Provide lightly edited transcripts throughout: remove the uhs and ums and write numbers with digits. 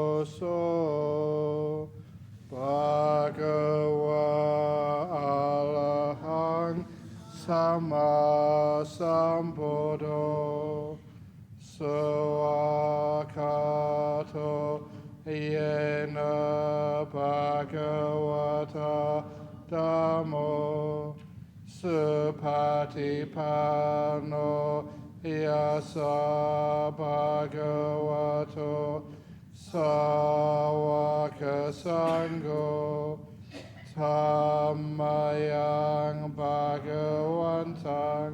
Yoso Bhagava Arahang Sama Sambuddho Sawakato Yena Bhagavata Dhammo Supatipano Yasa Bhagavato Sawaka Sangho Tamayang Bhagavantang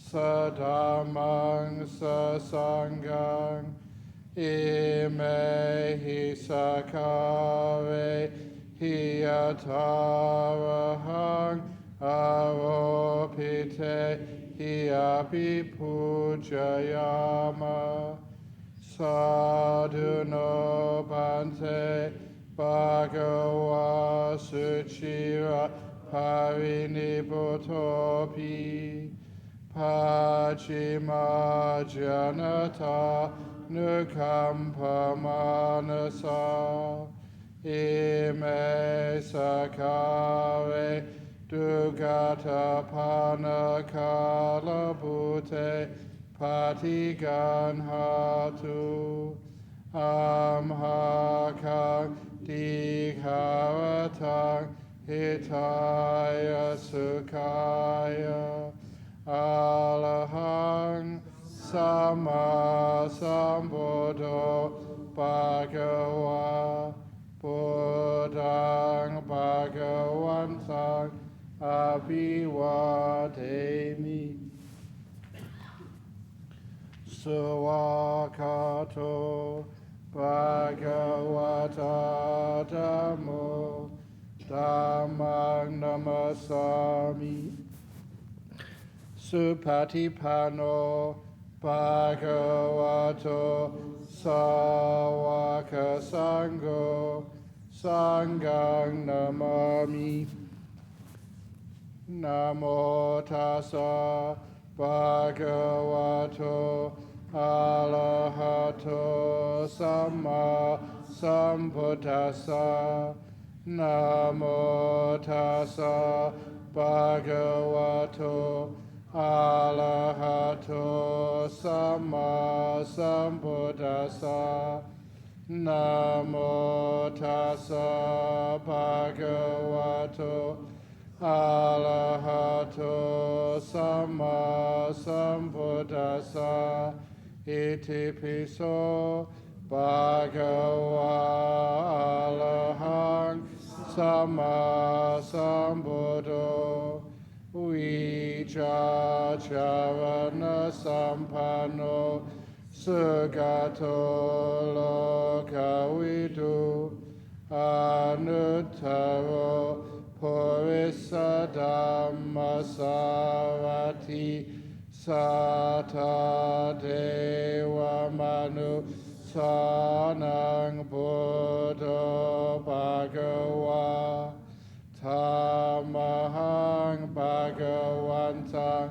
Sadamang Sasangang Imehi Sakare Hiyatarahang Aropite Hiyapi Pujayama Sadhuno Bante Bhagava Suchira Parinibotopi Pachima Janata Nukampa Manasa Ime Sakare Dugata Panakala Bhute Patigan Hatu Amhakang Dikharatang Hitaya Sukhaya Alahang Sama Sambuddho Bhagava Buddhang Bhagavantang Abhivademi Sawakato Bhagavata Dhammo Dhammang Namasami Supatipano Bhagavato Sawaka Sangho Sanghang Namami Namo Tassa Bhagavato Arahato Samma Sambuddhassa Namo Tassa Bhagavato Arahato Samma Sambuddhassa Namo Tassa Bhagavato Arahato Samma Sambuddhassa Iti piso Bhagava Arahang Samma Sambuddho Vijacharana Sampano Sugato Lokavidu Anuttaro Purissa Dhammasarati Sata Deva Manu Sanang Buddha Bhagava Tamahang Bhagavantang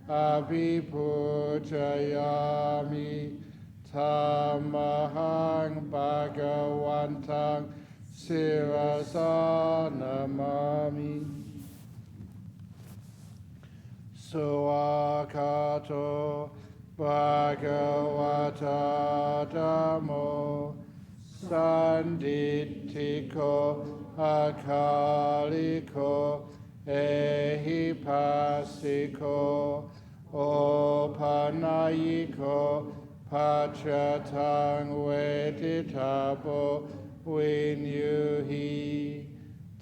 Abhipujayami Tamahang Bhagavantang Sirasa Namami Suakato Bhagavata Dhammo Sanditiko Akaliko Ehipasiko Opanayiko Pachatang Veditabo Vinyuhi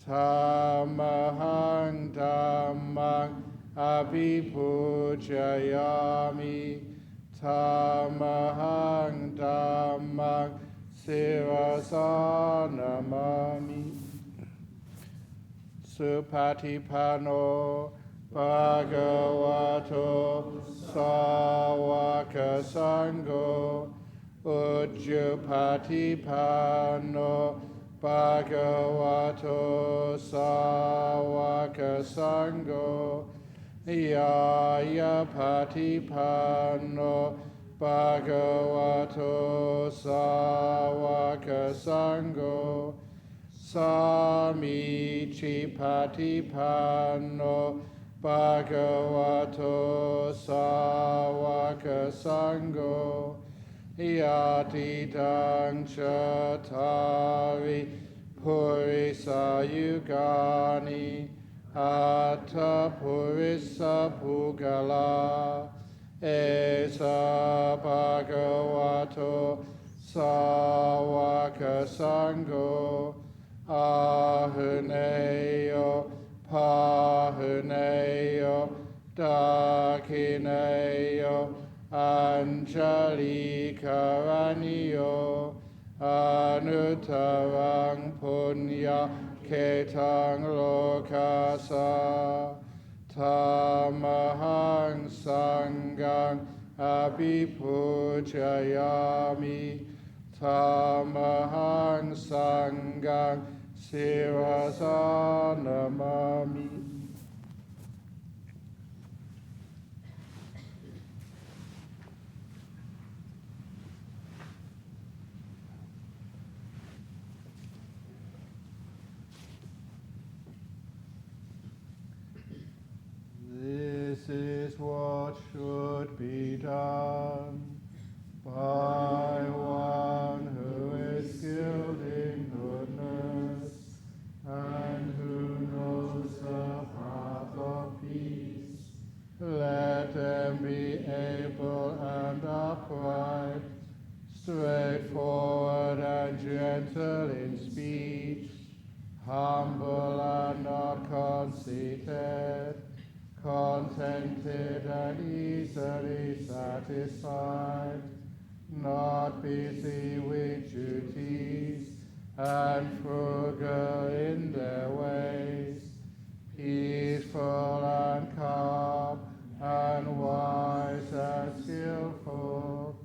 Tamahang Dhammang Abhipujayami Tamahang Dhammang Sirasa Namami Supatipano Bhagavato Sawaka Sangho Ujjapatipano Bhagavato Sawaka Sangho Yaya Patipanno Bhagavato Sāvaka Sangho Samichi Patipanno Bhagavato Sāvaka Sangho Yati Chatari Purisa Yugani Atta Purisa Pugala Esa Bhagavato Sāvaka Sangho Ahuneyo Pahuneyo Dakineyo Anjali Karaniyo Anutarang Punya Ketang Lokasa Tamahang Sangang Abhipujayami Tamahang Sangang Sirasa Namami. This is what should be done by one who is skilled in goodness and who knows the path of peace. Let them be able and upright, straightforward and gentle in speech, humble and not conceited, contented and easily satisfied, not busy with duties, and frugal in their ways, peaceful and calm, and wise and skillful,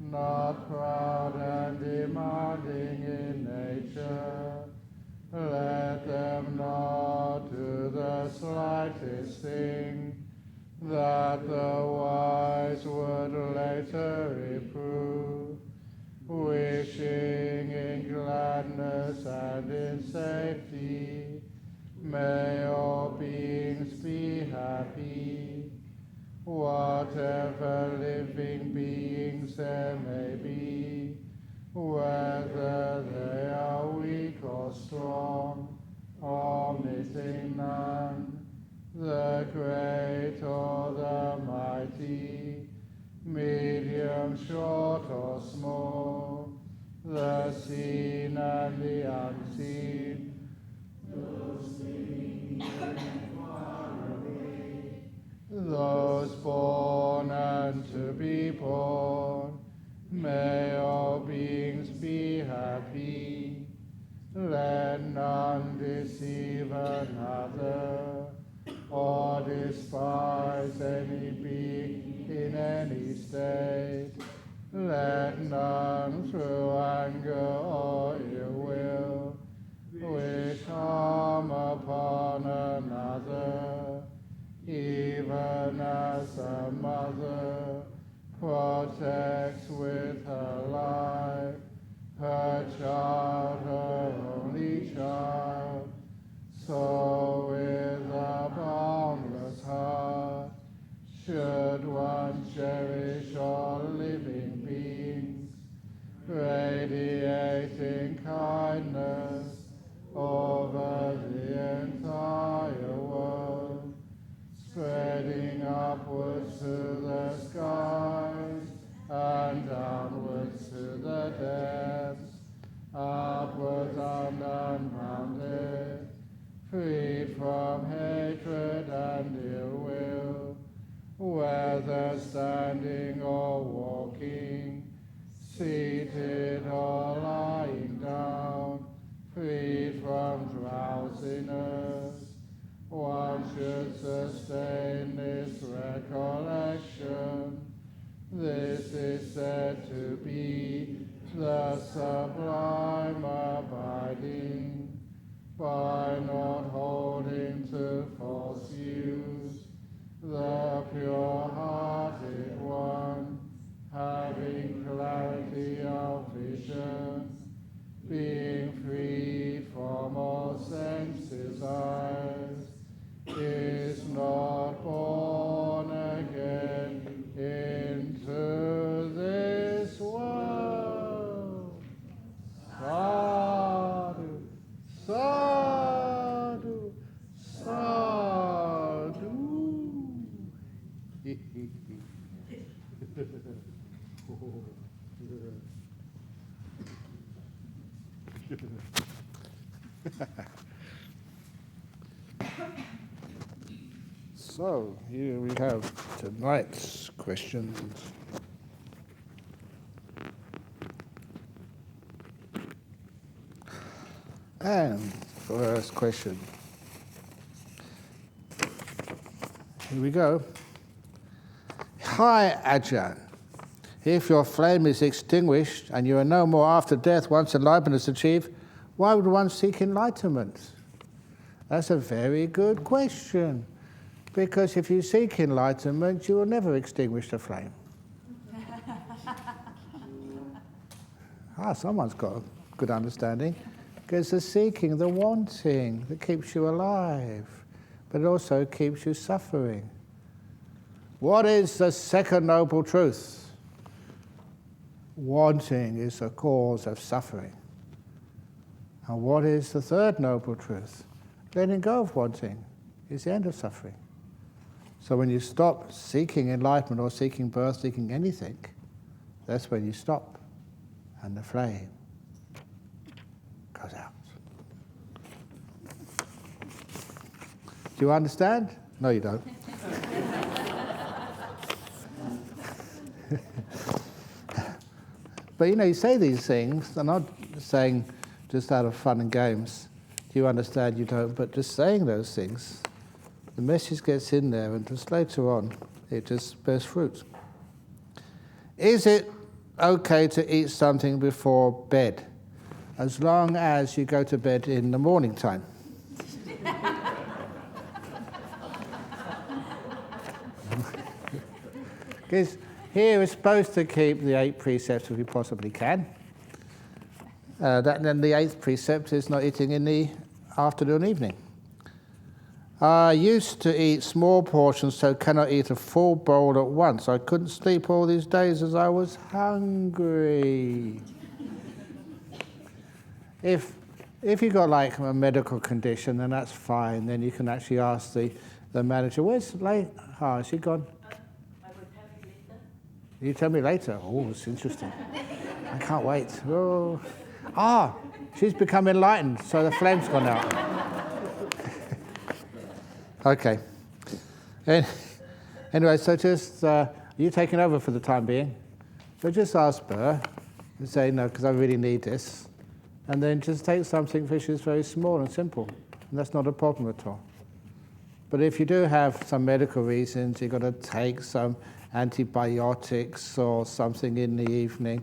not proud and demanding in nature. Let them not do the slightest thing that the wise would later reprove, wishing in gladness and in safety. May all beings be happy. Whatever living beings there may be, whether they are weak or strong, omitting none, the great or the mighty, medium, short or small, the seen and the unseen, those living near and far away, those born and to be born, may all beings be happy. Let none deceive another, or despise any being in any state. Let none through anger or ill will wish harm upon another, even as a mother protects with her life her child, her only child, so with a boundless heart should one cherish all living beings, radiating kindness over the entire world, spreading upwards to the skies and downwards to the depths, upwards and unbounded, freed from hatred and ill will, whether standing or walking, seated or lying down, freed from drowsiness. One should sustain this recollection. This is said to be the sublime abiding, by not holding to false views, pure-hearted one, having clarity of vision, being freed from all sense desires, is not born again into this world. Sadhu, sadhu, sadhu. So, here we have tonight's questions. And first question. Here we go. Hi, Ajahn. If your flame is extinguished and you are no more after death once enlightenment is achieved, why would one seek enlightenment? That's a very good question. Because if you seek enlightenment, you will never extinguish the flame. Someone's got a good understanding. Because the seeking, the wanting, that keeps you alive, but it also keeps you suffering. What is the second noble truth? Wanting is the cause of suffering. And what is the third noble truth? Letting go of wanting is the end of suffering. So when you stop seeking enlightenment or seeking birth, seeking anything, that's when you stop and the flame goes out. Do you understand? No, you don't. But you say these things, they're not saying just out of fun and games. Do you understand? You don't. But just saying those things, the message gets in there, and just later on, it just bears fruit. Is it okay to eat something before bed, as long as you go to bed in the morning time? Because here we're supposed to keep the 8 precepts if we possibly can. Then the 8th precept is not eating in the afternoon, evening. I used to eat small portions, so cannot eat a full bowl at once. I couldn't sleep all these days as I was hungry. If you've got like a medical condition, then that's fine. Then you can actually ask the manager, where's late? Oh, is she gone? I will tell you later. You tell me later. Oh, it's interesting. I can't wait. Oh. She's become enlightened, so the flame's gone out. Okay. Anyway, so just, you taking over for the time being. So just ask Burr and say, no, because I really need this. And then just take something which is very small and simple. And that's not a problem at all. But if you do have some medical reasons, you've got to take some antibiotics or something in the evening,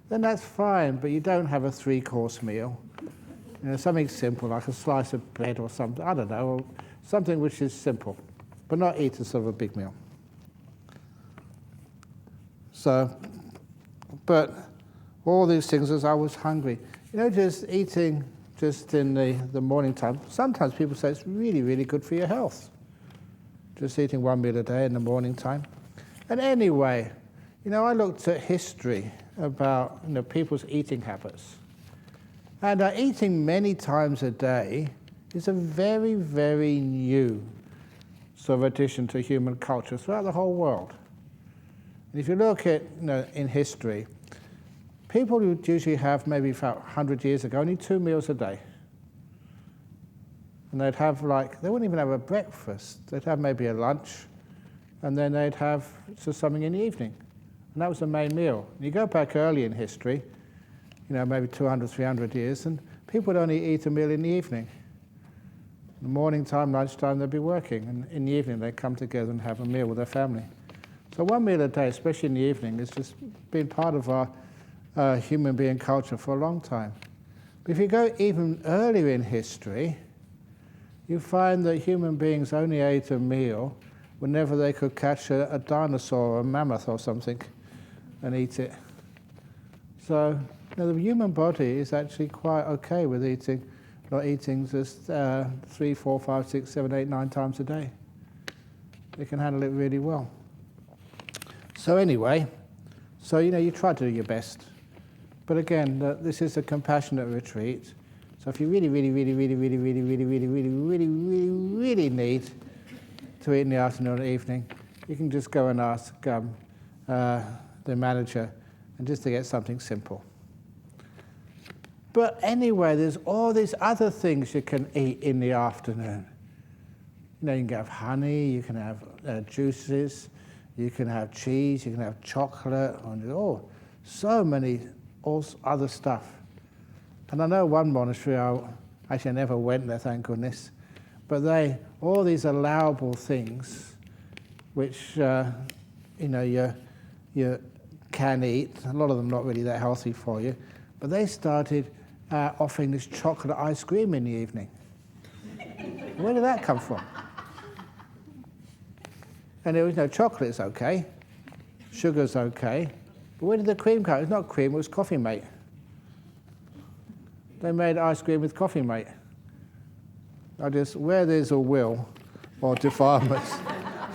then that's fine, but you don't have a 3-course meal. Something simple, like a slice of bread or something, I don't know, or something which is simple, but not eat a sort of a big meal. So, but all these things as I was hungry. Just eating just in the morning time, sometimes people say it's really, really good for your health. Just eating 1 meal a day in the morning time. And anyway, I looked at history about people's eating habits. And eating many times a day is a very, very new sort of addition to human culture throughout the whole world. And if you look at, in history, people would usually have maybe about 100 years ago only 2 meals a day. And they'd have they wouldn't even have a breakfast. They'd have maybe a lunch, and then they'd have something in the evening. And that was the main meal. And you go back early in history, maybe 200, 300 years, and people would only eat a meal in the evening. In the morning time, lunchtime, they'd be working. And in the evening, they'd come together and have a meal with their family. So 1 meal a day, especially in the evening, has just been part of our human being culture for a long time. But if you go even earlier in history, you find that human beings only ate a meal whenever they could catch a dinosaur or a mammoth or something and eat it. So the human body is actually quite okay with not eating just 3, 4, 5, 6, 7, 8, 9 times a day. It can handle it really well. So anyway, you try to do your best. But again, this is a compassionate retreat. So if you really, really, really, really, really, really, really, really, really, really, really, really need to eat in the afternoon or evening, you can just go and ask the manager and just to get something simple. But anyway, there's all these other things you can eat in the afternoon. You can have honey, you can have juices, you can have cheese, you can have chocolate, and so many other stuff. And I know one monastery, I never went there, thank goodness, but all these allowable things, which you can eat, a lot of them not really that healthy for you, but they started offering this chocolate ice cream in the evening. Where did that come from? And there was chocolate's okay, sugar's okay, but where did the cream come? It's not cream, it was Coffee Mate. They made ice cream with Coffee Mate. Where there's a will or defilements,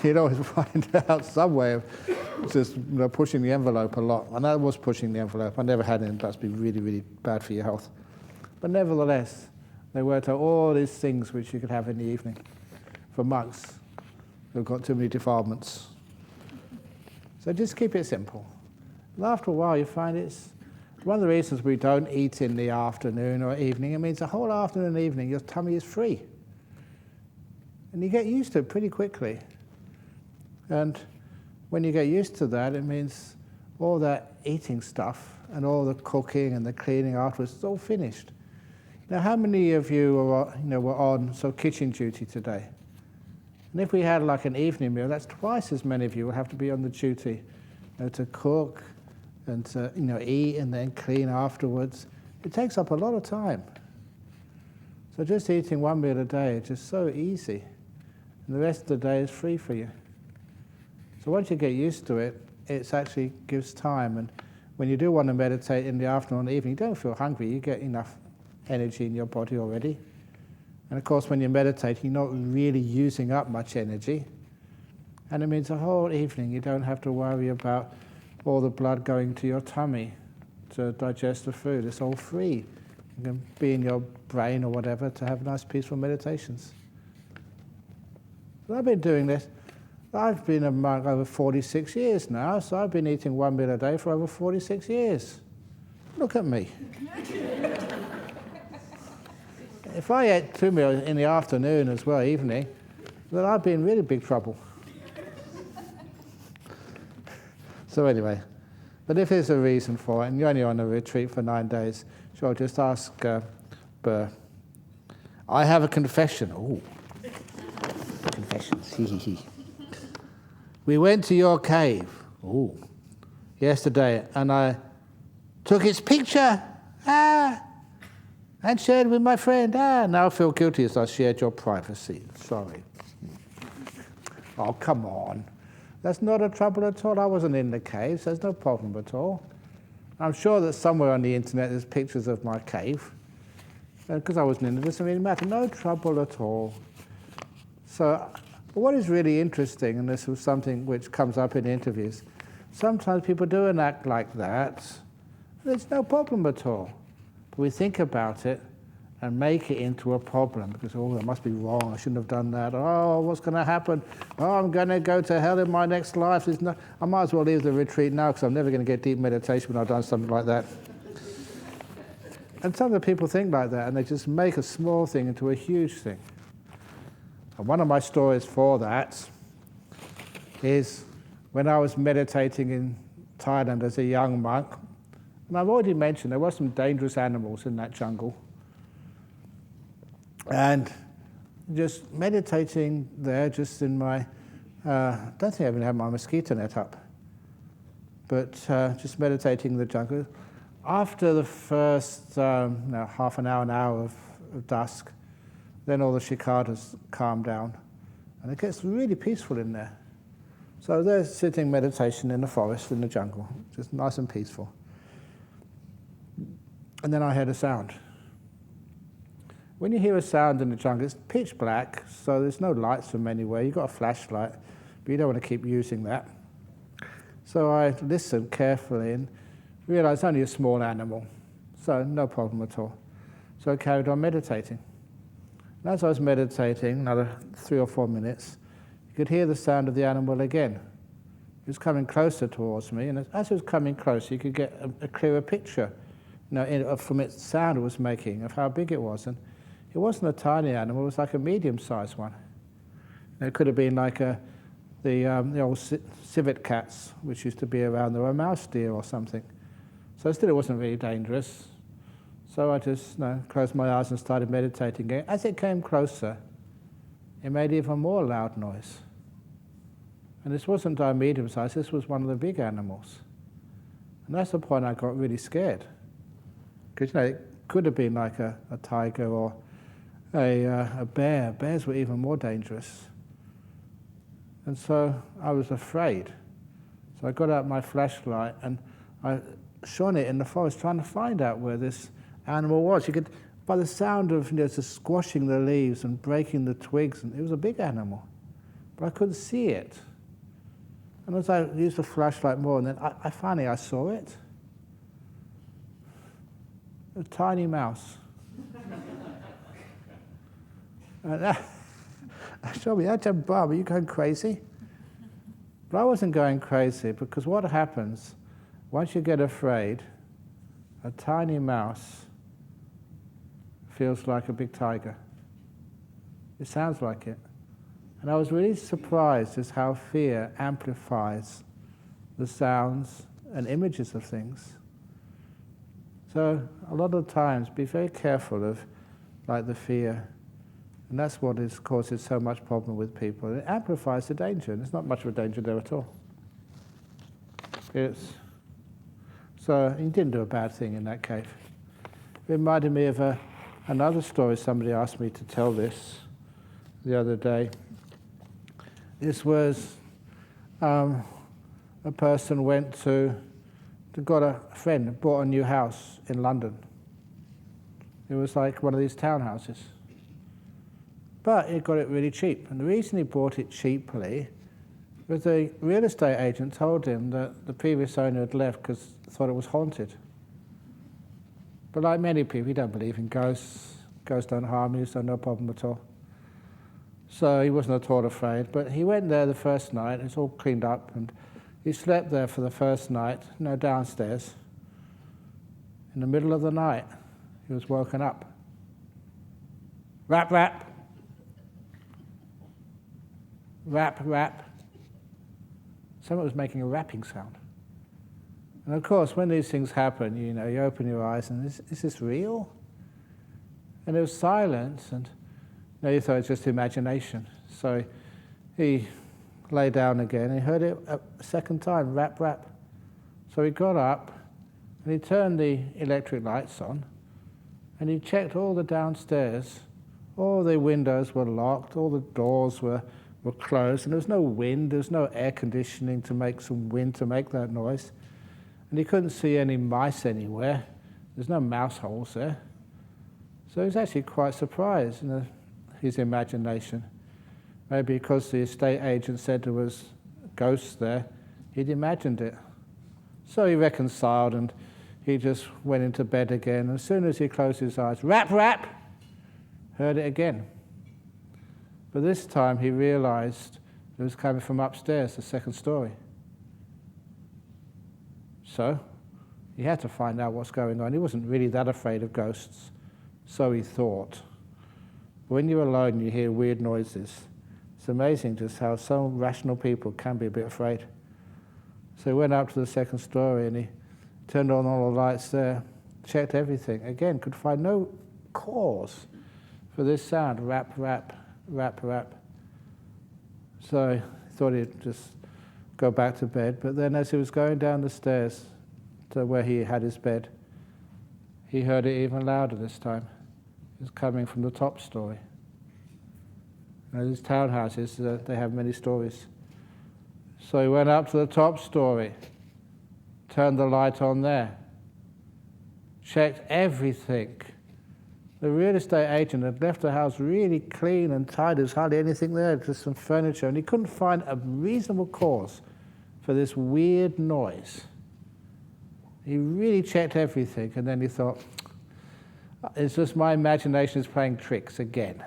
you'd always find out some way of just pushing the envelope a lot. And I was pushing the envelope. I never had it, and that's been really, really bad for your health. But nevertheless, they worked out all these things which you could have in the evening for monks who've got too many defilements. So just keep it simple. And after a while, you find it's one of the reasons we don't eat in the afternoon or evening. It means the whole afternoon and evening, your tummy is free. And you get used to it pretty quickly. And when you get used to that, it means all that eating stuff and all the cooking and the cleaning afterwards is all finished. Now, how many of you were on kitchen duty today? And if we had like an evening meal, that's twice as many of you will have to be on the duty to cook and to eat and then clean afterwards. It takes up a lot of time. So just eating one meal a day is just so easy, and the rest of the day is free for you. So once you get used to it, it actually gives time. And when you do want to meditate in the afternoon or evening, you don't feel hungry. You get enough energy in your body already. And of course, when you're meditating, you're not really using up much energy. And it means the whole evening you don't have to worry about all the blood going to your tummy to digest the food. It's all free. You can be in your brain or whatever to have nice, peaceful meditations. So I've been doing this. I've been a monk over 46 years now, so I've been eating one meal a day for over 46 years. Look at me. If I ate 2 meals in the afternoon as well, evening, then I'd be in really big trouble. So anyway, but if there's a reason for it, and you're only on a retreat for 9 days, sure, just ask Burr. I have a confession. Ooh, confessions. We went to your cave, yesterday, and I took its picture, and shared with my friend. Now I feel guilty as I shared your privacy. Sorry. Oh, come on. That's not a trouble at all. I wasn't in the cave, so there's no problem at all. I'm sure that somewhere on the internet there's pictures of my cave. Because I wasn't in it, it doesn't really matter. No trouble at all. So what is really interesting, and this was something which comes up in interviews, sometimes people do an act like that. There's no problem at all. But we think about it and make it into a problem because, that must be wrong, I shouldn't have done that. Oh, what's going to happen? Oh, I'm going to go to hell in my next life. I might as well leave the retreat now because I'm never going to get deep meditation when I've done something like that. And some of the people think like that, and they just make a small thing into a huge thing. And one of my stories for that is when I was meditating in Thailand as a young monk. And I've already mentioned there were some dangerous animals in that jungle. And just meditating there, just in my, I don't think I even had my mosquito net up, but just meditating in the jungle. After the first half an hour of dusk, then all the cicadas calmed down. And it gets really peaceful in there. So they're sitting meditation in the forest, in the jungle, just nice and peaceful. And then I heard a sound. When you hear a sound in the jungle, it's pitch black, so there's no lights from anywhere. You've got a flashlight, but you don't want to keep using that. So I listened carefully and realized it's only a small animal, so no problem at all. So I carried on meditating. And as I was meditating, another 3 or 4 minutes, you could hear the sound of the animal again. It was coming closer towards me, and as it was coming closer, you could get a clearer picture, from its sound it was making, of how big it was. And it wasn't a tiny animal, it was like a medium-sized one. And it could have been like the old civet cats, which used to be around, there were a mouse deer or something. So still it wasn't really dangerous. So I just closed my eyes and started meditating again. As it came closer, it made even more loud noise. And this wasn't a medium size, this was one of the big animals. And that's the point I got really scared. Because it could have been like a tiger or a bear. Bears were even more dangerous. And so I was afraid. So I got out my flashlight and I shone it in the forest, trying to find out where this animal was. You could, by the sound of just squashing the leaves and breaking the twigs, and it was a big animal, but I couldn't see it. And as I used the flashlight more, and then I finally saw it. A tiny mouse. And I showed me, Ajahn Brahm, are you going crazy? But I wasn't going crazy, because what happens, once you get afraid, a tiny mouse feels like a big tiger. It sounds like it. And I was really surprised as how fear amplifies the sounds and images of things. So a lot of times, be very careful of the fear. And that's what causes so much problem with people. It amplifies the danger, and there's not much of a danger there at all. So he didn't do a bad thing in that cave. It reminded me of another story. Somebody asked me to tell this the other day. This was a person went got a friend, bought a new house in London. It was like one of these townhouses. But he got it really cheap. And the reason he bought it cheaply was the real estate agent told him that the previous owner had left because thought it was haunted. But like many people, he don't believe in ghosts. Ghosts don't harm you, so no problem at all. So he wasn't at all afraid. But he went there the first night, it's all cleaned up, and he slept there for the first night, downstairs. In the middle of the night, he was woken up. Rap, rap. Rap, rap. Someone was making a rapping sound. And of course, when these things happen, you open your eyes and is this real? And there was silence, and you thought it was just imagination. So he lay down again, and he heard it a second time, rap, rap. So he got up, and he turned the electric lights on, and he checked all the downstairs. All the windows were locked, all the doors were closed, and there was no wind, there was no air conditioning to make some wind to make that noise. And he couldn't see any mice anywhere. There's no mouse holes there. So he was actually quite surprised in his imagination. Maybe because the estate agent said there was ghosts there, he'd imagined it. So he reconciled and he just went into bed again. As soon as he closed his eyes, rap, rap, heard it again. But this time he realized it was coming from upstairs, the second story. So he had to find out what's going on. He wasn't really that afraid of ghosts, so he thought. When you're alone and you hear weird noises, it's amazing just how some rational people can be a bit afraid. So he went up to the second story and he turned on all the lights there, checked everything. Again, could find no cause for this sound, rap, rap, rap, rap. So he thought he'd just go back to bed. But then as he was going down the stairs to where he had his bed, he heard it even louder this time. It was coming from the top story. These townhouses, they have many stories. So he went up to the top story, turned the light on there, checked everything. The real estate agent had left the house really clean and tidy. There's hardly anything there, just some furniture, and he couldn't find a reasonable cause for this weird noise. He really checked everything, and then he thought, it's just my imagination is playing tricks again.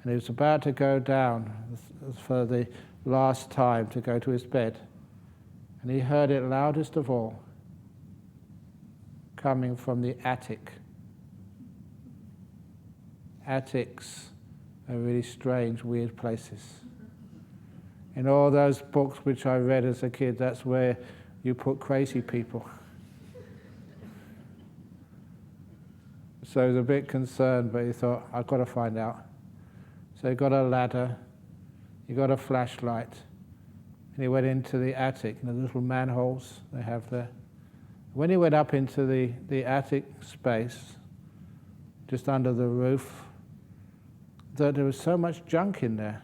And he was about to go down for the last time to go to his bed, and he heard it loudest of all, coming from the attic. Attics are really strange, weird places. In all those books which I read as a kid, that's where you put crazy people. So he was a bit concerned, but he thought, I've got to find out. So he got a ladder, he got a flashlight, and he went into the attic, the little manholes they have there. When he went up into the attic space, just under the roof, that there was so much junk in there.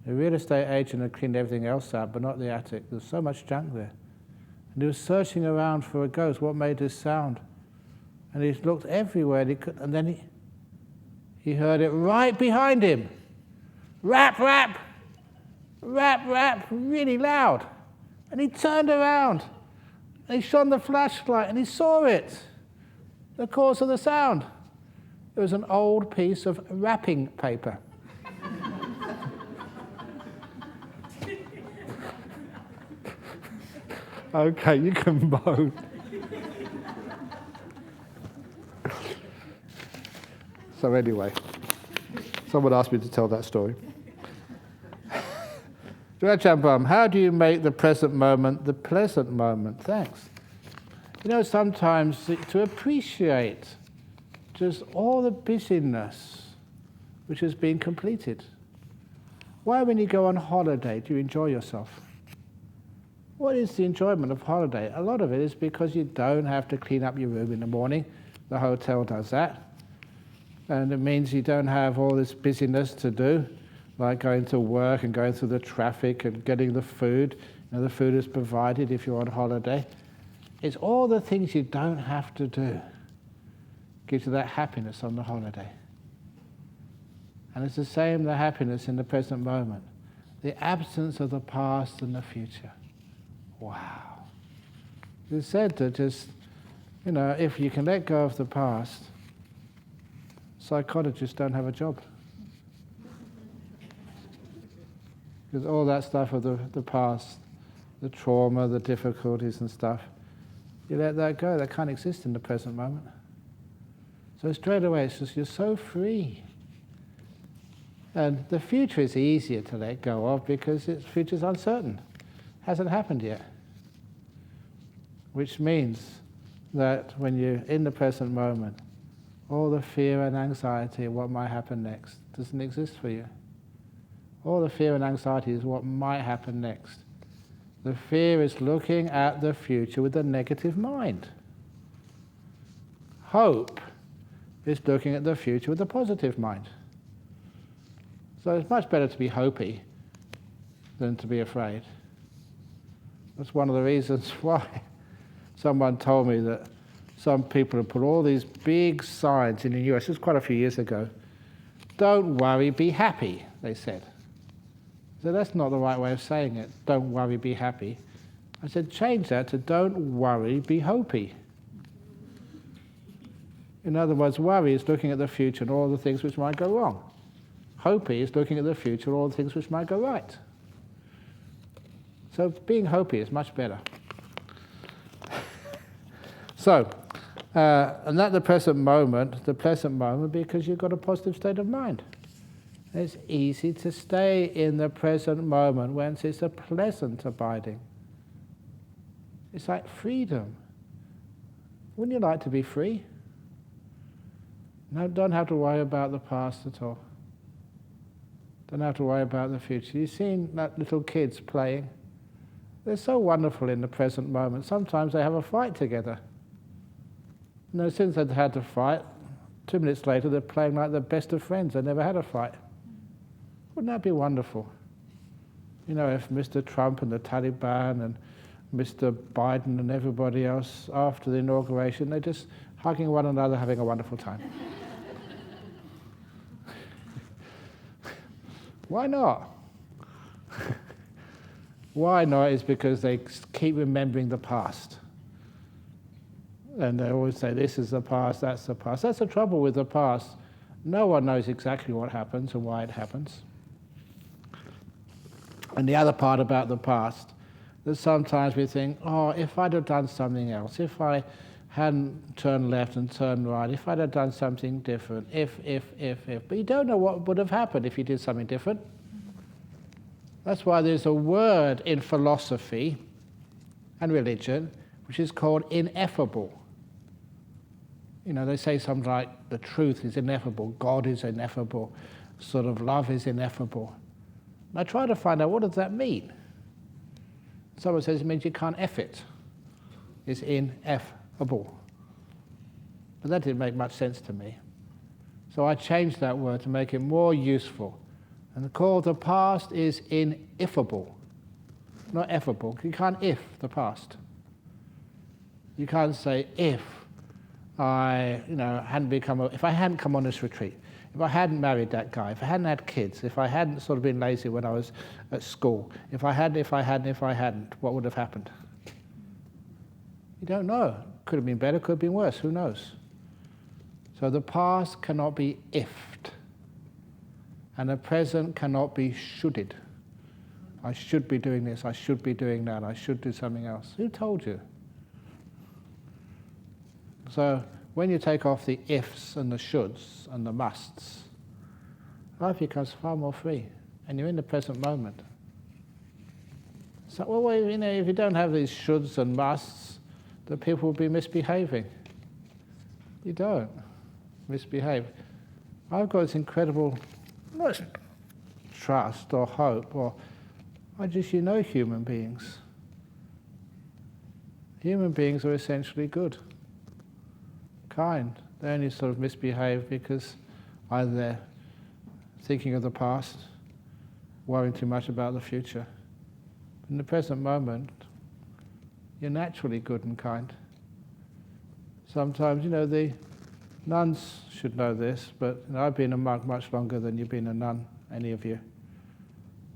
The real estate agent had cleaned everything else out, but not the attic. There was so much junk there. And he was searching around for a ghost. What made this sound? And he looked everywhere, and then he heard it right behind him. Rap, rap, rap, rap, really loud. And he turned around, and he shone the flashlight, and he saw it, the cause of the sound. It was an old piece of wrapping paper. Okay, you can moan. So anyway, someone asked me to tell that story. Ajahn Brahm, how do you make the present moment the pleasant moment? Thanks. You know, sometimes to appreciate just all the busyness which has been completed. Why, when you go on holiday, do you enjoy yourself? What is the enjoyment of holiday? A lot of it is because you don't have to clean up your room in the morning. The hotel does that. And it means you don't have all this busyness to do, like going to work and going through the traffic and getting the food. You know, the food is provided if you're on holiday. It's all the things you don't have to do. Gives you that happiness on the holiday. And it's the same, the happiness in the present moment. The absence of the past and the future. Wow. It's said that just, you know, if you can let go of the past, psychologists don't have a job. Because all that stuff of the past, the trauma, the difficulties and stuff, you let that go, that can't exist in the present moment. So straight away, it's just you're so free. And the future is easier to let go of because its future is uncertain. Hasn't happened yet. Which means that when you're in the present moment, all the fear and anxiety of what might happen next doesn't exist for you. All the fear and anxiety is what might happen next. The fear is looking at the future with a negative mind. Hope is looking at the future with a positive mind. So it's much better to be hopey than to be afraid. That's one of the reasons why someone told me that some people have put all these big signs in the US, this was quite a few years ago. Don't worry, be happy, they said. So that's not the right way of saying it. Don't worry, be happy. I said, change that to don't worry, be hopey. In other words, worry is looking at the future and all the things which might go wrong. Hopey is looking at the future and all the things which might go right. So being hopey is much better. So, and at the present moment because you've got a positive state of mind. It's easy to stay in the present moment when it's a pleasant abiding. It's like freedom. Wouldn't you like to be free? No, don't have to worry about the past at all. Don't have to worry about the future. You've seen that little kids playing. They're so wonderful in the present moment. Sometimes they have a fight together. No, since they'd had to fight, 2 minutes later they're playing like the best of friends. They never had a fight. Wouldn't that be wonderful? You know, if Mr. Trump and the Taliban and Mr. Biden and everybody else, after the inauguration, they're just hugging one another, having a wonderful time. Why not? Why not is because they keep remembering the past. And they always say, this is the past, that's the past. That's the trouble with the past. No one knows exactly what happens and why it happens. And the other part about the past, that sometimes we think, oh, if I'd have done something else, if I hadn't turned left and turned right, if I'd have done something different, if. But you don't know what would have happened if you did something different. That's why there's a word in philosophy and religion which is called ineffable. You know, they say something like the truth is ineffable, God is ineffable, sort of love is ineffable. And I try to find out, what does that mean? Someone says it means you can't F it. It's ineffable. But that didn't make much sense to me. So I changed that word to make it more useful. And call the past is ineffable, not effable. You can't if the past. You can't say if I, if I hadn't come on this retreat, if I hadn't married that guy, if I hadn't had kids, if I hadn't sort of been lazy when I was at school, if I hadn't, what would have happened? You don't know. Could have been better, could have been worse, who knows? So the past cannot be ifed, and the present cannot be shoulded. I should be doing this, I should be doing that, I should do something else. Who told you? So when you take off the ifs and the shoulds and the musts, life becomes far more free, and you're in the present moment. So, well, if you don't have these shoulds and musts, the people will be misbehaving. You don't misbehave. I've got this incredible, not trust or hope, or human beings. Human beings are essentially good, kind. They only sort of misbehave because either they're thinking of the past, worrying too much about the future. In the present moment, you're naturally good and kind. Sometimes, the nuns should know this, but I've been a monk much longer than you've been a nun, any of you.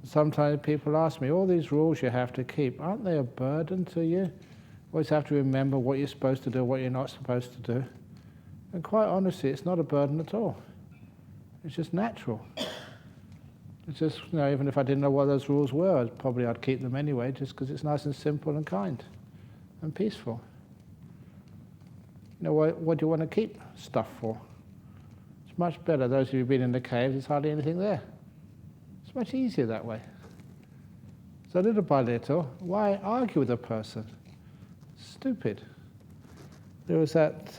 Sometimes people ask me, all these rules you have to keep, aren't they a burden to you? Always have to remember what you're supposed to do, what you're not supposed to do. And quite honestly, it's not a burden at all. It's just natural. It's just, even if I didn't know what those rules were, I'd keep them anyway, just because it's nice and simple and kind and peaceful. What do you want to keep stuff for? It's much better. Those of you who've been in the caves, there's hardly anything there. It's much easier that way. So little by little, why argue with a person? Stupid. There was that,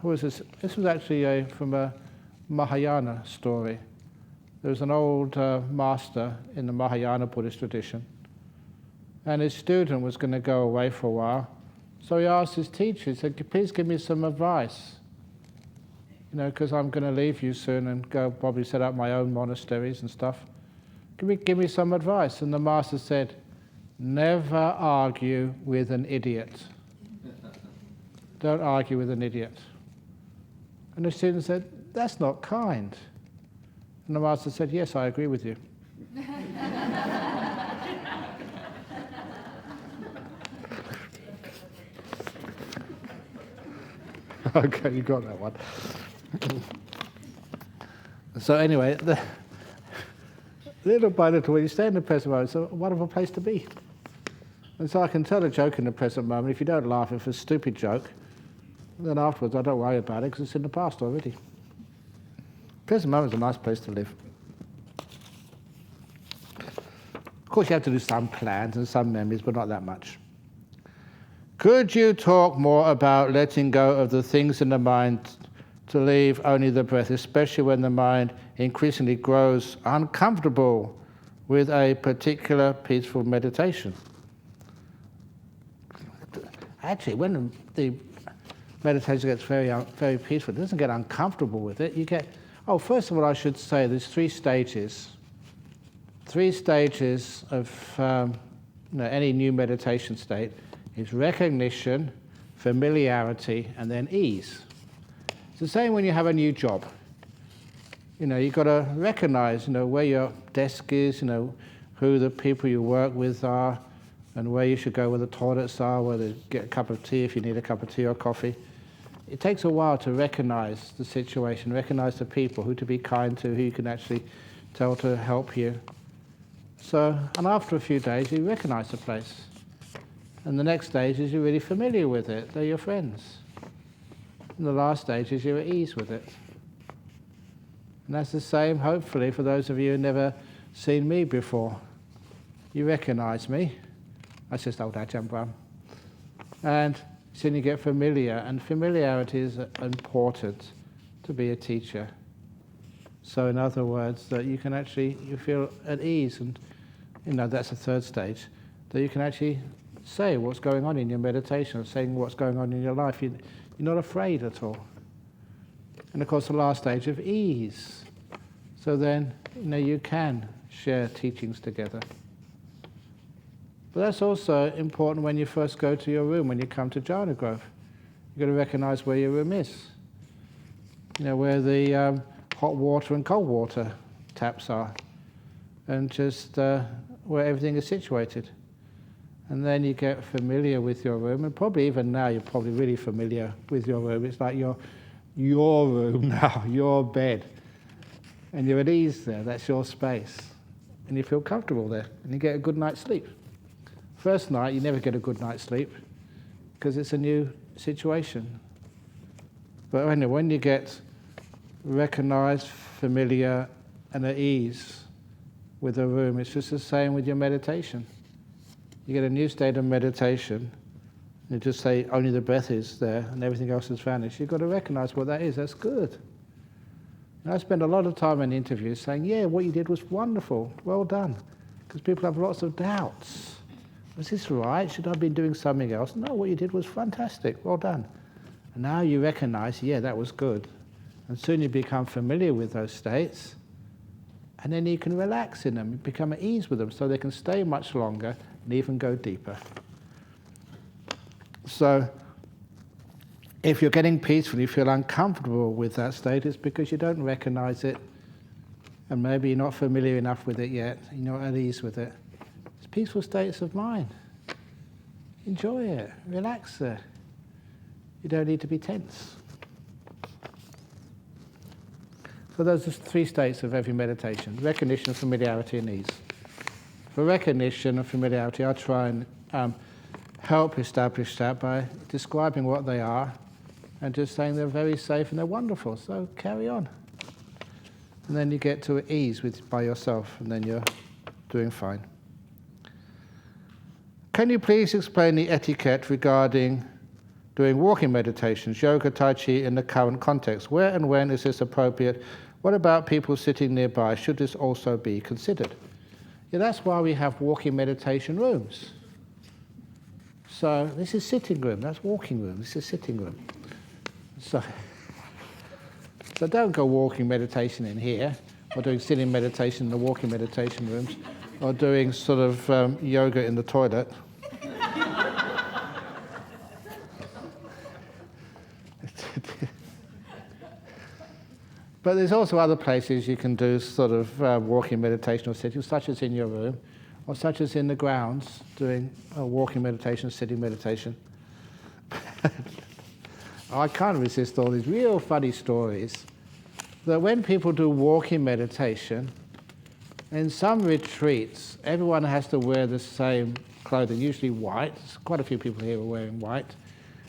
who was this? This was actually from a Mahayana story. There was an old master in the Mahayana Buddhist tradition, and his student was going to go away for a while. So he asked his teacher, he said, please give me some advice, because I'm going to leave you soon and go probably set up my own monasteries and stuff. Give me some advice. And the master said, never argue with an idiot. Don't argue with an idiot. And the student said, that's not kind. And the master said, yes, I agree with you. Okay, you got that one. So anyway, little by little, when you stay in the present moment, it's a wonderful place to be. And so I can tell a joke in the present moment. If you don't laugh, if it's a stupid joke, then afterwards I don't worry about it because it's in the past already. Present moment is a nice place to live. Of course, you have to do some plans and some memories, but not that much. Could you talk more about letting go of the things in the mind to leave only the breath, especially when the mind increasingly grows uncomfortable with a particular peaceful meditation? Actually, when the meditation gets very, very peaceful, it doesn't get uncomfortable with it. Oh, first of all, I should say there's 3 stages. 3 stages of any new meditation state is recognition, familiarity, and then ease. It's the same when you have a new job. You've got to recognize, where your desk is, who the people you work with are, and where you should go, where the toilets are, where to get a cup of tea if you need a cup of tea or coffee. It takes a while to recognize the situation, recognize the people, who to be kind to, who you can actually tell to help you. And after a few days, you recognize the place. And the next stage is you're really familiar with it. They're your friends. And the last stage is you're at ease with it. And that's the same, hopefully, for those of you who've never seen me before. You recognize me. That's just old Ajahn Brahm. And soon you get familiar, and familiarity is important to be a teacher. So in other words, that you can actually, you feel at ease, and that's the 3rd stage, that you can actually say what's going on in your meditation, saying what's going on in your life. You're not afraid at all. And of course the last stage of ease. So then, you can share teachings together. But that's also important when you first go to your room, when you come to Jhana Grove. You've got to recognize where your room is. Where the hot water and cold water taps are. And just where everything is situated. And then you get familiar with your room, and probably even now you're probably really familiar with your room. It's like your room now, your bed. And you're at ease there, that's your space. And you feel comfortable there, and you get a good night's sleep. First night, you never get a good night's sleep, because it's a new situation. But anyway, when you get recognized, familiar, and at ease with a room, it's just the same with your meditation. You get a new state of meditation, you just say only the breath is there and everything else has vanished. You've got to recognize what that is. That's good. And I spend a lot of time in interviews saying, yeah, what you did was wonderful, well done. Because people have lots of doubts. Was this right? Should I have been doing something else? No, what you did was fantastic, well done. And now you recognize, yeah, that was good. And soon you become familiar with those states, and then you can relax in them, become at ease with them, so they can stay much longer and even go deeper. So, if you're getting peaceful, you feel uncomfortable with that state, it's because you don't recognize it, and maybe you're not familiar enough with it yet, you're not at ease with it. It's peaceful states of mind. Enjoy it, relax there. You don't need to be tense. So those are 3 states of every meditation: recognition, familiarity, and ease. For recognition and familiarity, I try and help establish that by describing what they are and just saying they're very safe and they're wonderful, so carry on. And then you get to ease by yourself, and then you're doing fine. Can you please explain the etiquette regarding doing walking meditations, yoga, tai chi, in the current context? Where and when is this appropriate? What about people sitting nearby? Should this also be considered? Yeah, that's why we have walking meditation rooms. So this is sitting room, that's walking room, this is sitting room. So don't go walking meditation in here, or doing sitting meditation in the walking meditation rooms, or doing sort of yoga in the toilet. But there's also other places you can do sort of walking meditation or sitting, such as in your room, or such as in the grounds, doing walking meditation, sitting meditation. I can't resist all these real funny stories that when people do walking meditation, in some retreats, everyone has to wear the same clothing, usually white. There's quite a few people here are wearing white.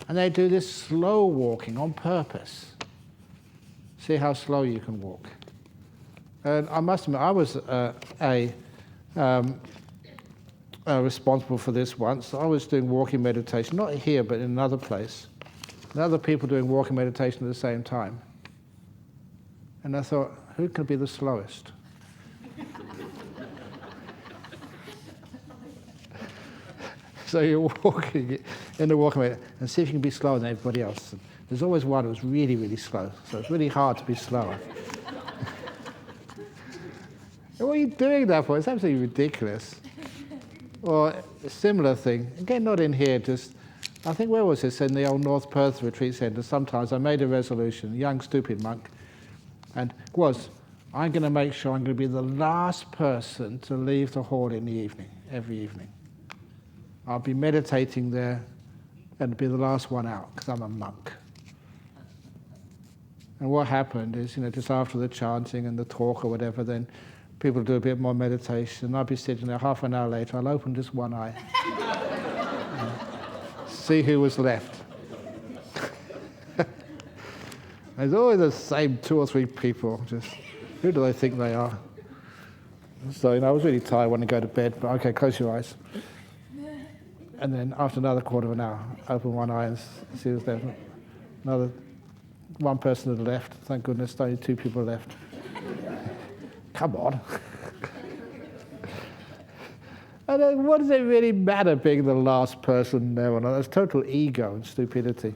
And they do this slow walking on purpose. See how slow you can walk. And I must admit, I was responsible for this once. I was doing walking meditation, not here, but in another place. And other people doing walking meditation at the same time. And I thought, who can be the slowest? So you're walking in the walking meditation and see if you can be slower than everybody else. And there's always one who's really, really slow. So it's really hard to be slower. What are you doing that for? It's absolutely ridiculous. Or a similar thing, again, not in here, just, I think, where was this? In the old North Perth retreat centre. Sometimes I made a resolution, young stupid monk, and it was, I'm going to make sure I'm going to be the last person to leave the hall in the evening, every evening. I'll be meditating there and be the last one out, because I'm a monk. And what happened is, just after the chanting and the talk or whatever, then people do a bit more meditation. I'll be sitting there half an hour later, I'll open just one eye. See who was left. There's always the same 2 or 3 people. Just, who do they think they are? So, I was really tired, I wanted to go to bed, but okay, close your eyes. And then after another quarter of an hour, open one eye and see who's left. Another one person had left. Thank goodness, only 2 people left. Come on. And then what does it really matter being the last person there or not? That's total ego and stupidity.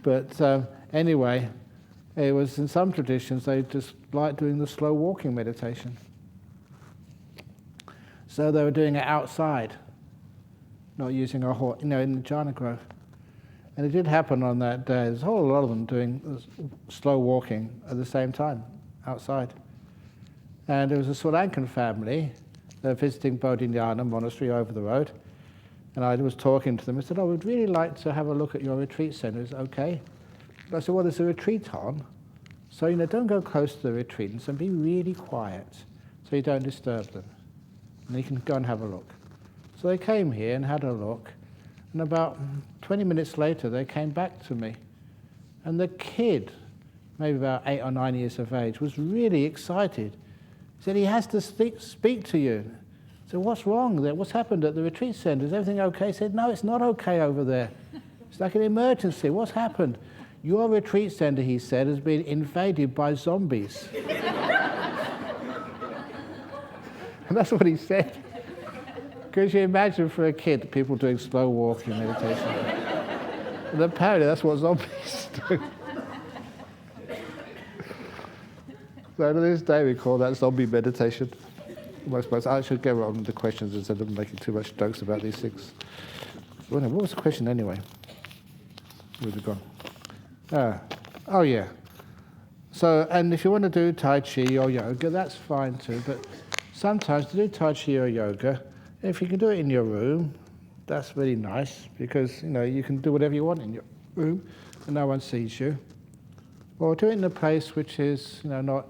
But anyway, it was in some traditions they just liked doing the slow walking meditation. So they were doing it outside, not using a horse, in the Jhana grove. And it did happen on that day. There's a whole lot of them doing slow walking at the same time, outside. And there was a Sri Lankan family. They were visiting Bodhinyana monastery over the road. And I was talking to them. I said, we'd really like to have a look at your retreat centre. Is it okay? And I said, well, there's a retreat on. So, don't go close to the retreatants and be really quiet so you don't disturb them. And you can go and have a look. So they came here and had a look. And about 20 minutes later, they came back to me. And the kid, maybe about 8 or 9 years of age, was really excited. He said, he has to speak to you. I said, what's wrong there? What's happened at the retreat centre? Is everything okay? He said, no, it's not okay over there. It's like an emergency. What's happened? Your retreat centre, he said, has been invaded by zombies. And that's what he said. Because you imagine for a kid, people doing slow walking meditation. And apparently that's what zombies do. So to this day we call that zombie meditation. I should go on with the questions instead of making too much jokes about these things. Well, no, what was the question anyway? Where's it gone? Oh yeah. So, and if you want to do Tai Chi or yoga, that's fine too. But sometimes to do Tai Chi or yoga, if you can do it in your room, that's really nice because you can do whatever you want in your room and no one sees you. Or do it in a place which is not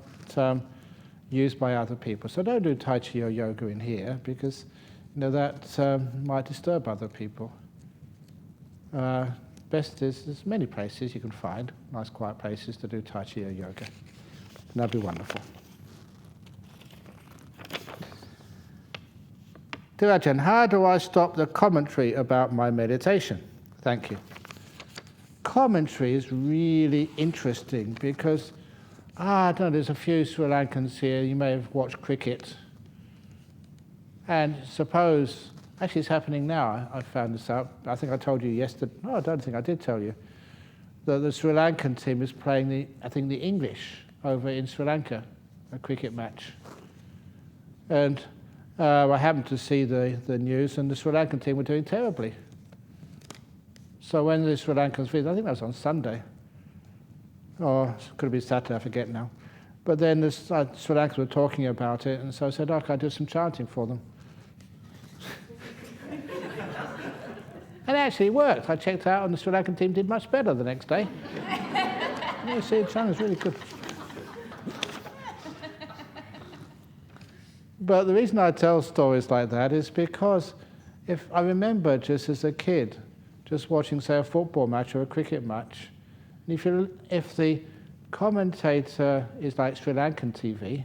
used by other people. So don't do Tai Chi or yoga in here because that might disturb other people. Best is there's many places you can find, nice quiet places to do Tai Chi or yoga. And that'd be wonderful. Dear Ajahn, how do I stop the commentary about my meditation? Thank you. Commentary is really interesting because, I don't know, there's a few Sri Lankans here, you may have watched cricket. And suppose, actually it's happening now, I found this out, I think I told you yesterday, no, I don't think I did tell you, that the Sri Lankan team is playing the English over in Sri Lanka, a cricket match. And I happened to see the news, and the Sri Lankan team were doing terribly. So when the Sri Lankans visited, I think that was on Sunday, or it could have been Saturday, I forget now. But then the Sri Lankans were talking about it, and so I said, can I do some chanting for them? And actually it worked. I checked out, and the Sri Lankan team did much better the next day. You see, chanting is really good. But the reason I tell stories like that is because if I remember just as a kid, just watching, say, a football match or a cricket match, and if the commentator is like Sri Lankan TV,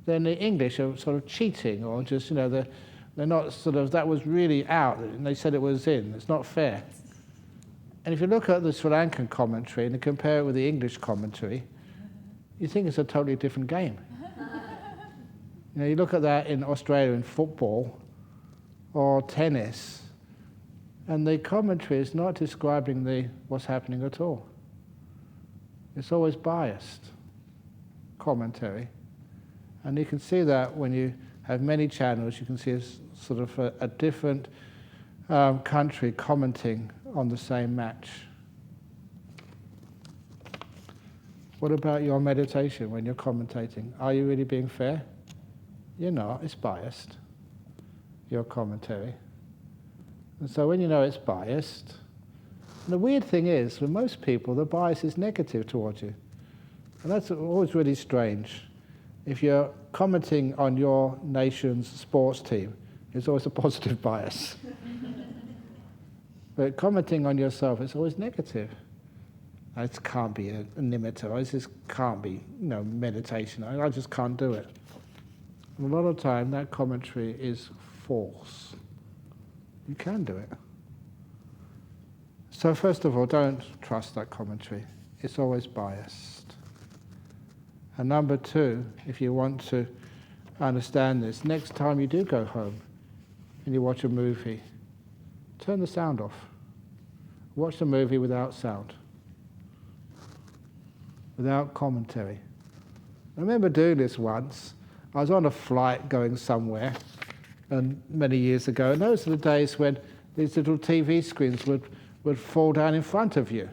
then the English are sort of cheating or just, they're not sort of, that was really out, and they said it was in. It's not fair. And if you look at the Sri Lankan commentary and compare it with the English commentary, you think it's a totally different game. You look at that in Australia in football or tennis, and the commentary is not describing what's happening at all. It's always biased commentary. And you can see that when you have many channels, you can see sort of a different country commenting on the same match. What about your meditation when you're commentating? Are you really being fair? You're not, it's biased, your commentary. And so when you know it's biased, and the weird thing is, for most people, the bias is negative towards you. And that's always really strange. If you're commenting on your nation's sports team, it's always a positive bias. But commenting on yourself, it's always negative. This can't be a nimitta, or this can't be meditation. I just can't do it. And a lot of time, that commentary is false. You can do it. So first of all, don't trust that commentary. It's always biased. And number two, if you want to understand this, next time you do go home and you watch a movie, turn the sound off. Watch the movie without sound, without commentary. I remember doing this once. I was on a flight going somewhere, and many years ago, and those are the days when these little TV screens would fall down in front of you.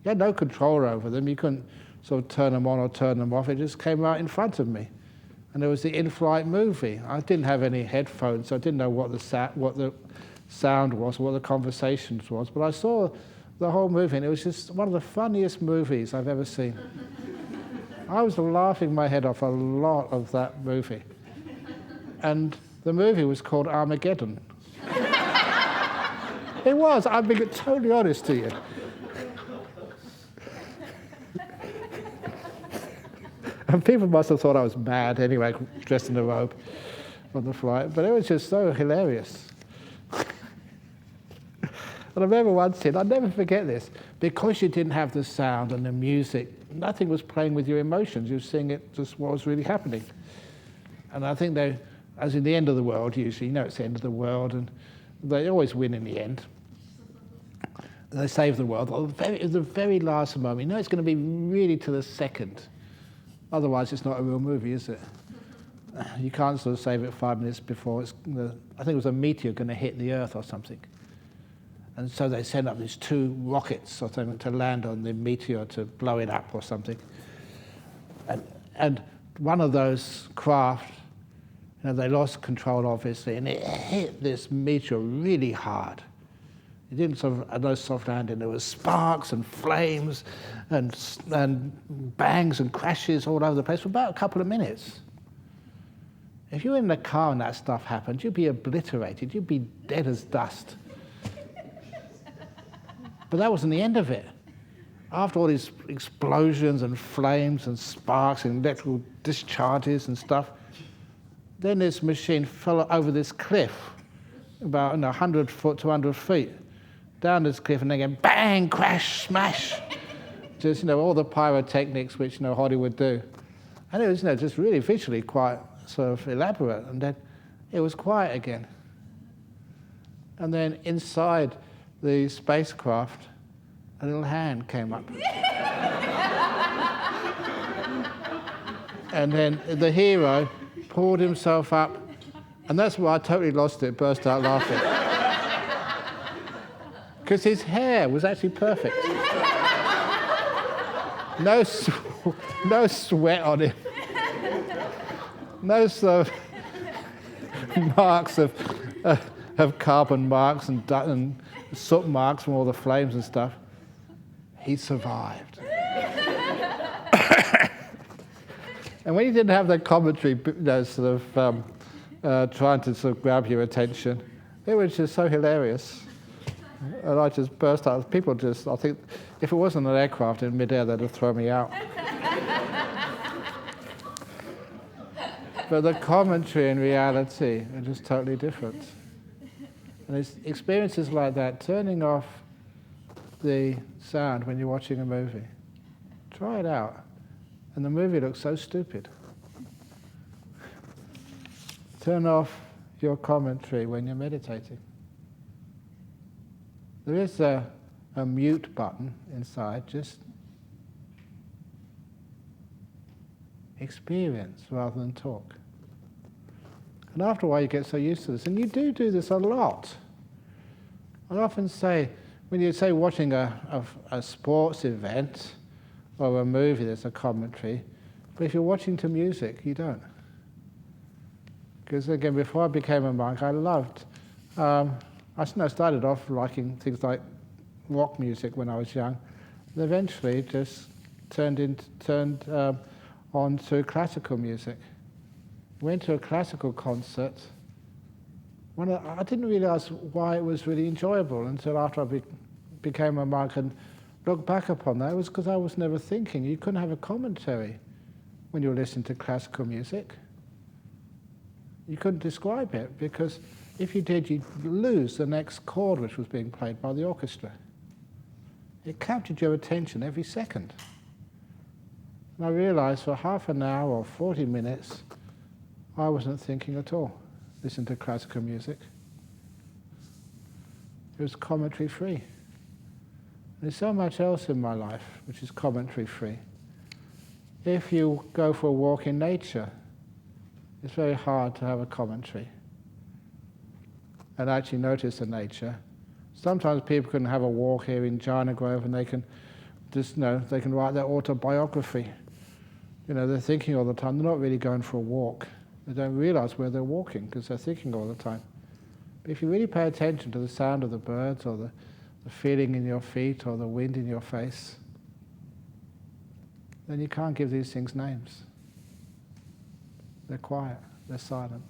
You had no control over them. You couldn't sort of turn them on or turn them off. It just came right in front of me. And there was the in-flight movie. I didn't have any headphones, so I didn't know what the sound was, what the conversations was. But I saw the whole movie, and it was just one of the funniest movies I've ever seen. I was laughing my head off a lot of that movie. And the movie was called Armageddon. It was, I'm being totally honest to you. And people must have thought I was mad anyway, dressed in a robe on the flight, but it was just so hilarious. And I remember one scene, I'll never forget this, because you didn't have the sound and the music, nothing was playing with your emotions, you were seeing it just what was really happening. And I think they, as in the end of the world usually, it's the end of the world, and they always win in the end. They save the world at the very last moment. It's going to be really to the second. Otherwise, it's not a real movie, is it? You can't sort of save it 5 minutes before I think it was a meteor going to hit the Earth or something. And so they send up these 2 rockets or something to land on the meteor to blow it up or something. And one of those craft, they lost control, obviously, and it hit this meteor really hard. It didn't sort of no soft landing. There was sparks and flames and bangs and crashes all over the place for about a couple of minutes. If you were in the car and that stuff happened, you'd be obliterated. You'd be dead as dust. But that wasn't the end of it. After all these explosions and flames and sparks and electrical discharges and stuff, then this machine fell over this cliff, about 100 foot to 100 feet, down this cliff, and then again, bang, crash, smash. Just, all the pyrotechnics which, Hollywood do. And it was, just really visually quite sort of elaborate. And then it was quiet again. And then inside the spacecraft, a little hand came up. And then the hero pulled himself up, and that's where I totally lost it, burst out laughing. Because his hair was actually perfect. No sweat on him. No sort of marks of carbon marks and soot marks from all the flames and stuff. He survived. And when he didn't have that commentary, trying to sort of grab your attention, it was just so hilarious. And I just burst out. People I think, if it wasn't an aircraft in midair, they'd have thrown me out. But the commentary and reality are just totally different. And it's experiences like that, turning off the sound when you're watching a movie. Try it out. And the movie looks so stupid. Turn off your commentary when you're meditating. There is a mute button inside. Just experience rather than talk. And after a while you get so used to this, and you do this a lot. I often say, when you say watching a sports event or a movie, there's a commentary, but if you're watching to music, you don't. Because again, before I became a monk, I loved, I started off liking things like rock music when I was young, and eventually just turned on to classical music. Went to a classical concert. I didn't realize why it was really enjoyable until after I became a monk and looked back upon that. It was because I was never thinking. You couldn't have a commentary when you were listening to classical music. You couldn't describe it, because if you did, you'd lose the next chord which was being played by the orchestra. It captured your attention every second. And I realized for half an hour or 40 minutes, I wasn't thinking at all, listening to classical music. It was commentary free. There's so much else in my life which is commentary free. If you go for a walk in nature, it's very hard to have a commentary and actually notice the nature. Sometimes people can have a walk here in Jhana Grove and they can they can write their autobiography. They're thinking all the time. They're not really going for a walk. They don't realize where they're walking because they're thinking all the time. But if you really pay attention to the sound of the birds or the feeling in your feet or the wind in your face, then you can't give these things names. They're quiet, they're silent.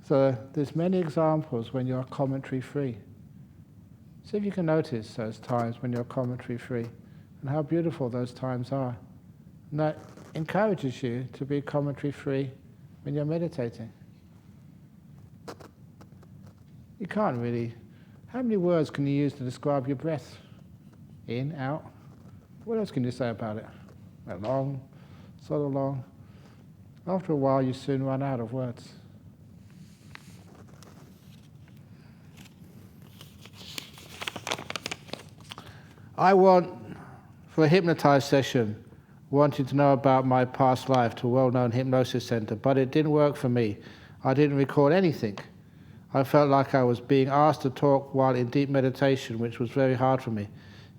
So there's many examples when you're commentary free. See if you can notice those times when you're commentary free and how beautiful those times are. And that encourages you to be commentary free when you're meditating. You can't really. How many words can you use to describe your breath? In, out. What else can you say about it? Long, sort of long. After a while, you soon run out of words. I want, for a hypnotized session, wanted to know about my past life to a well-known hypnosis center, but it didn't work for me. I didn't record anything. I felt like I was being asked to talk while in deep meditation, which was very hard for me.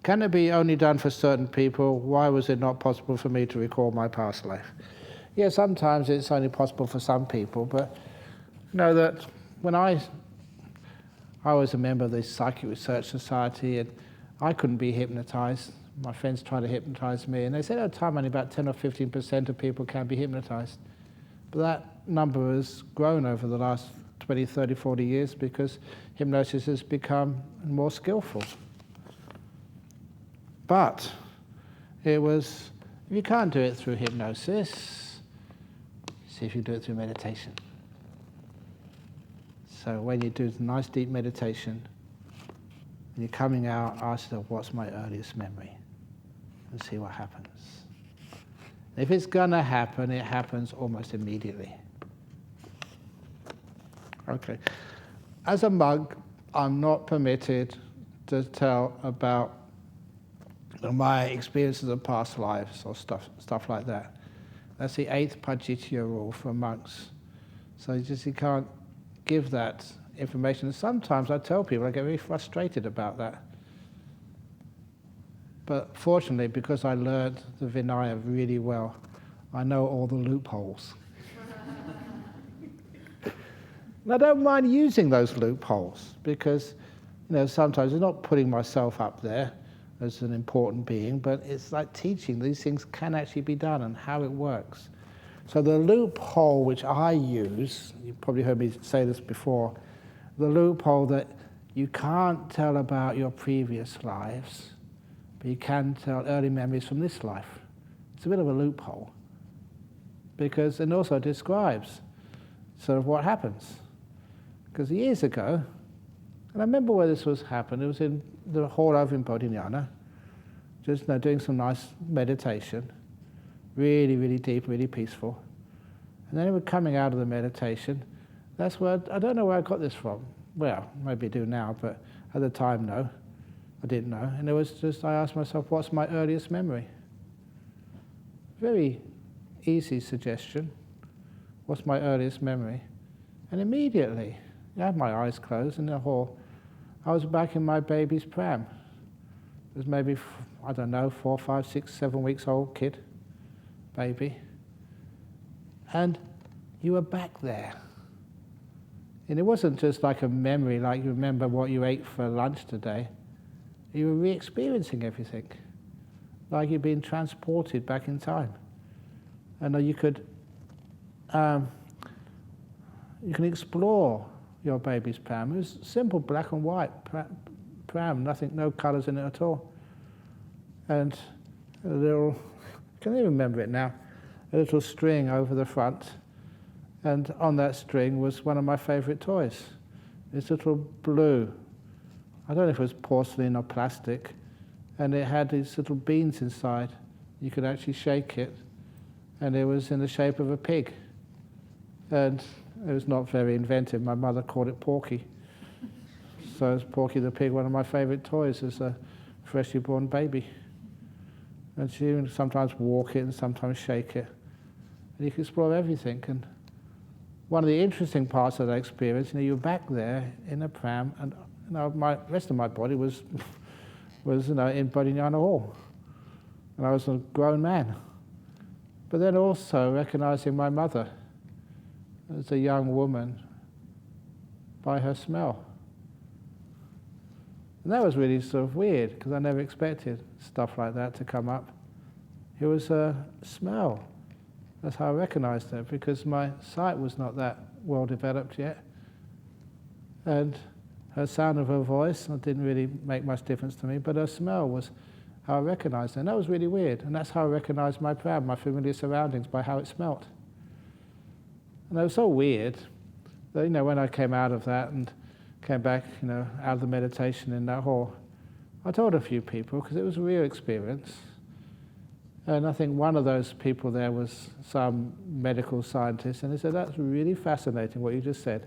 Can it be only done for certain people? Why was it not possible for me to record my past life? Yeah, sometimes it's only possible for some people, but know that when I was a member of the Psychic Research Society, and I couldn't be hypnotized. My friends tried to hypnotize me, and they said at the time only about 10 or 15% of people can be hypnotized. But that number has grown over the last 20, 30, 40 years because hypnosis has become more skillful. But it was, if you can't do it through hypnosis, see if you do it through meditation. So when you do the nice deep meditation, and you're coming out, ask yourself, what's my earliest memory? And see what happens. If it's going to happen, it happens almost immediately. Okay. As a monk, I'm not permitted to tell about my experiences of past lives or stuff like that. That's the 8th Pajitya rule for monks. So you can't give that information. And sometimes I tell people, I get very frustrated about that. But fortunately, because I learned the Vinaya really well, I know all the loopholes. And I don't mind using those loopholes because, sometimes I'm not putting myself up there as an important being, but it's like teaching these things can actually be done and how it works. So the loophole which I use, you probably heard me say this before, the loophole that you can't tell about your previous lives, but you can tell early memories from this life. It's a bit of a loophole. Because it also describes sort of what happens. Because years ago, and I remember where this was happened, it was in the hall over in Bodhinyana, just doing some nice meditation, really, really deep, really peaceful. And then we're coming out of the meditation. That's where, I don't know where I got this from. Well, maybe I do now, but at the time, no. I didn't know. And it was just, I asked myself, what's my earliest memory? very easy suggestion. What's my earliest memory? And immediately, I had my eyes closed in the hall. I was back in my baby's pram. It was maybe, I don't know, 4, 5, 6, 7 weeks old kid, baby. And you were back there. And it wasn't just like a memory, like you remember what you ate for lunch today. You were re-experiencing everything, like you'd been transported back in time. And you can explore your baby's pram. It was simple black and white pram, nothing, no colours in it at all. And a little, I can't even remember it now, a little string over the front. And on that string was one of my favourite toys. This little blue, I don't know if it was porcelain or plastic, and it had these little beans inside. You could actually shake it, and it was in the shape of a pig. And it was not very inventive. My mother called it Porky. So it's Porky the pig, one of my favourite toys as a freshly born baby. And she would sometimes walk it and sometimes shake it. And you could explore everything. And one of the interesting parts of that experience, you were back there in a pram, and my rest of my body was in Bodhinyana Hall, and I was a grown man. But then also recognizing my mother as a young woman by her smell. And that was really sort of weird, because I never expected stuff like that to come up. It was a smell. That's how I recognized her, because my sight was not that well developed yet. And her sound of her voice didn't really make much difference to me, but her smell was how I recognized her. And that was really weird. And that's how I recognized my pram, my familiar surroundings, by how it smelt. And it was so weird that, when I came out of that and came back, out of the meditation in that hall, I told a few people, because it was a real experience. And I think one of those people there was some medical scientist, and they said, "That's really fascinating what you just said."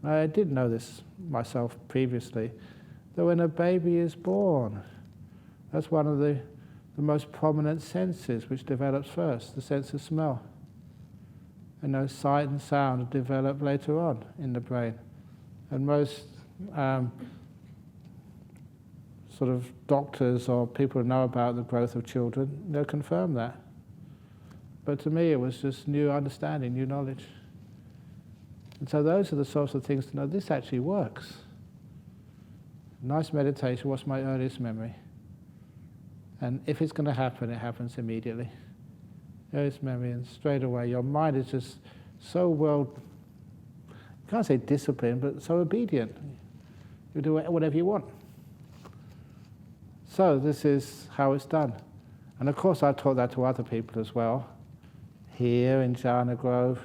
I didn't know this myself previously, that when a baby is born, that's one of the most prominent senses which develops first, the sense of smell. And sight and sound develop later on in the brain. And most sort of doctors or people who know about the growth of children, they'll confirm that. But to me, it was just new understanding, new knowledge. And so those are the sorts of things to know, this actually works. Nice meditation, what's my earliest memory? And if it's going to happen, it happens immediately. Earliest memory, and straight away, your mind is just so well, you can't say disciplined, but so obedient. You do whatever you want. So this is how it's done. And of course I taught that to other people as well, here in Jhana Grove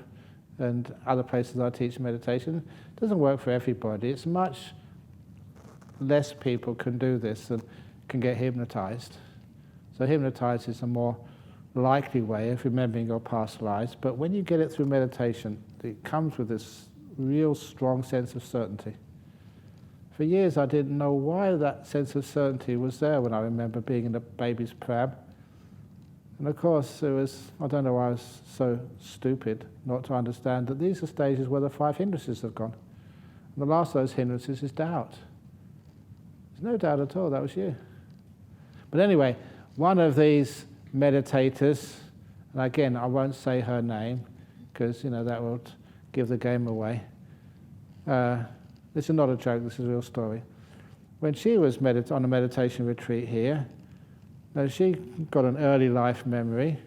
and other places I teach meditation. It doesn't work for everybody. It's much less people can do this and can get hypnotized. So hypnotized is a more likely way of remembering your past lives, but when you get it through meditation, it comes with this real strong sense of certainty. For years I didn't know why that sense of certainty was there when I remember being in a baby's pram. And of course it was, I don't know why I was so stupid not to understand that these are stages where the 5 hindrances have gone. And the last of those hindrances is doubt. There's no doubt at all, that was you. But anyway, one of these meditators, and again I won't say her name because that will give the game away. This is not a joke, this is a real story. When she was on a meditation retreat here, she got an early life memory,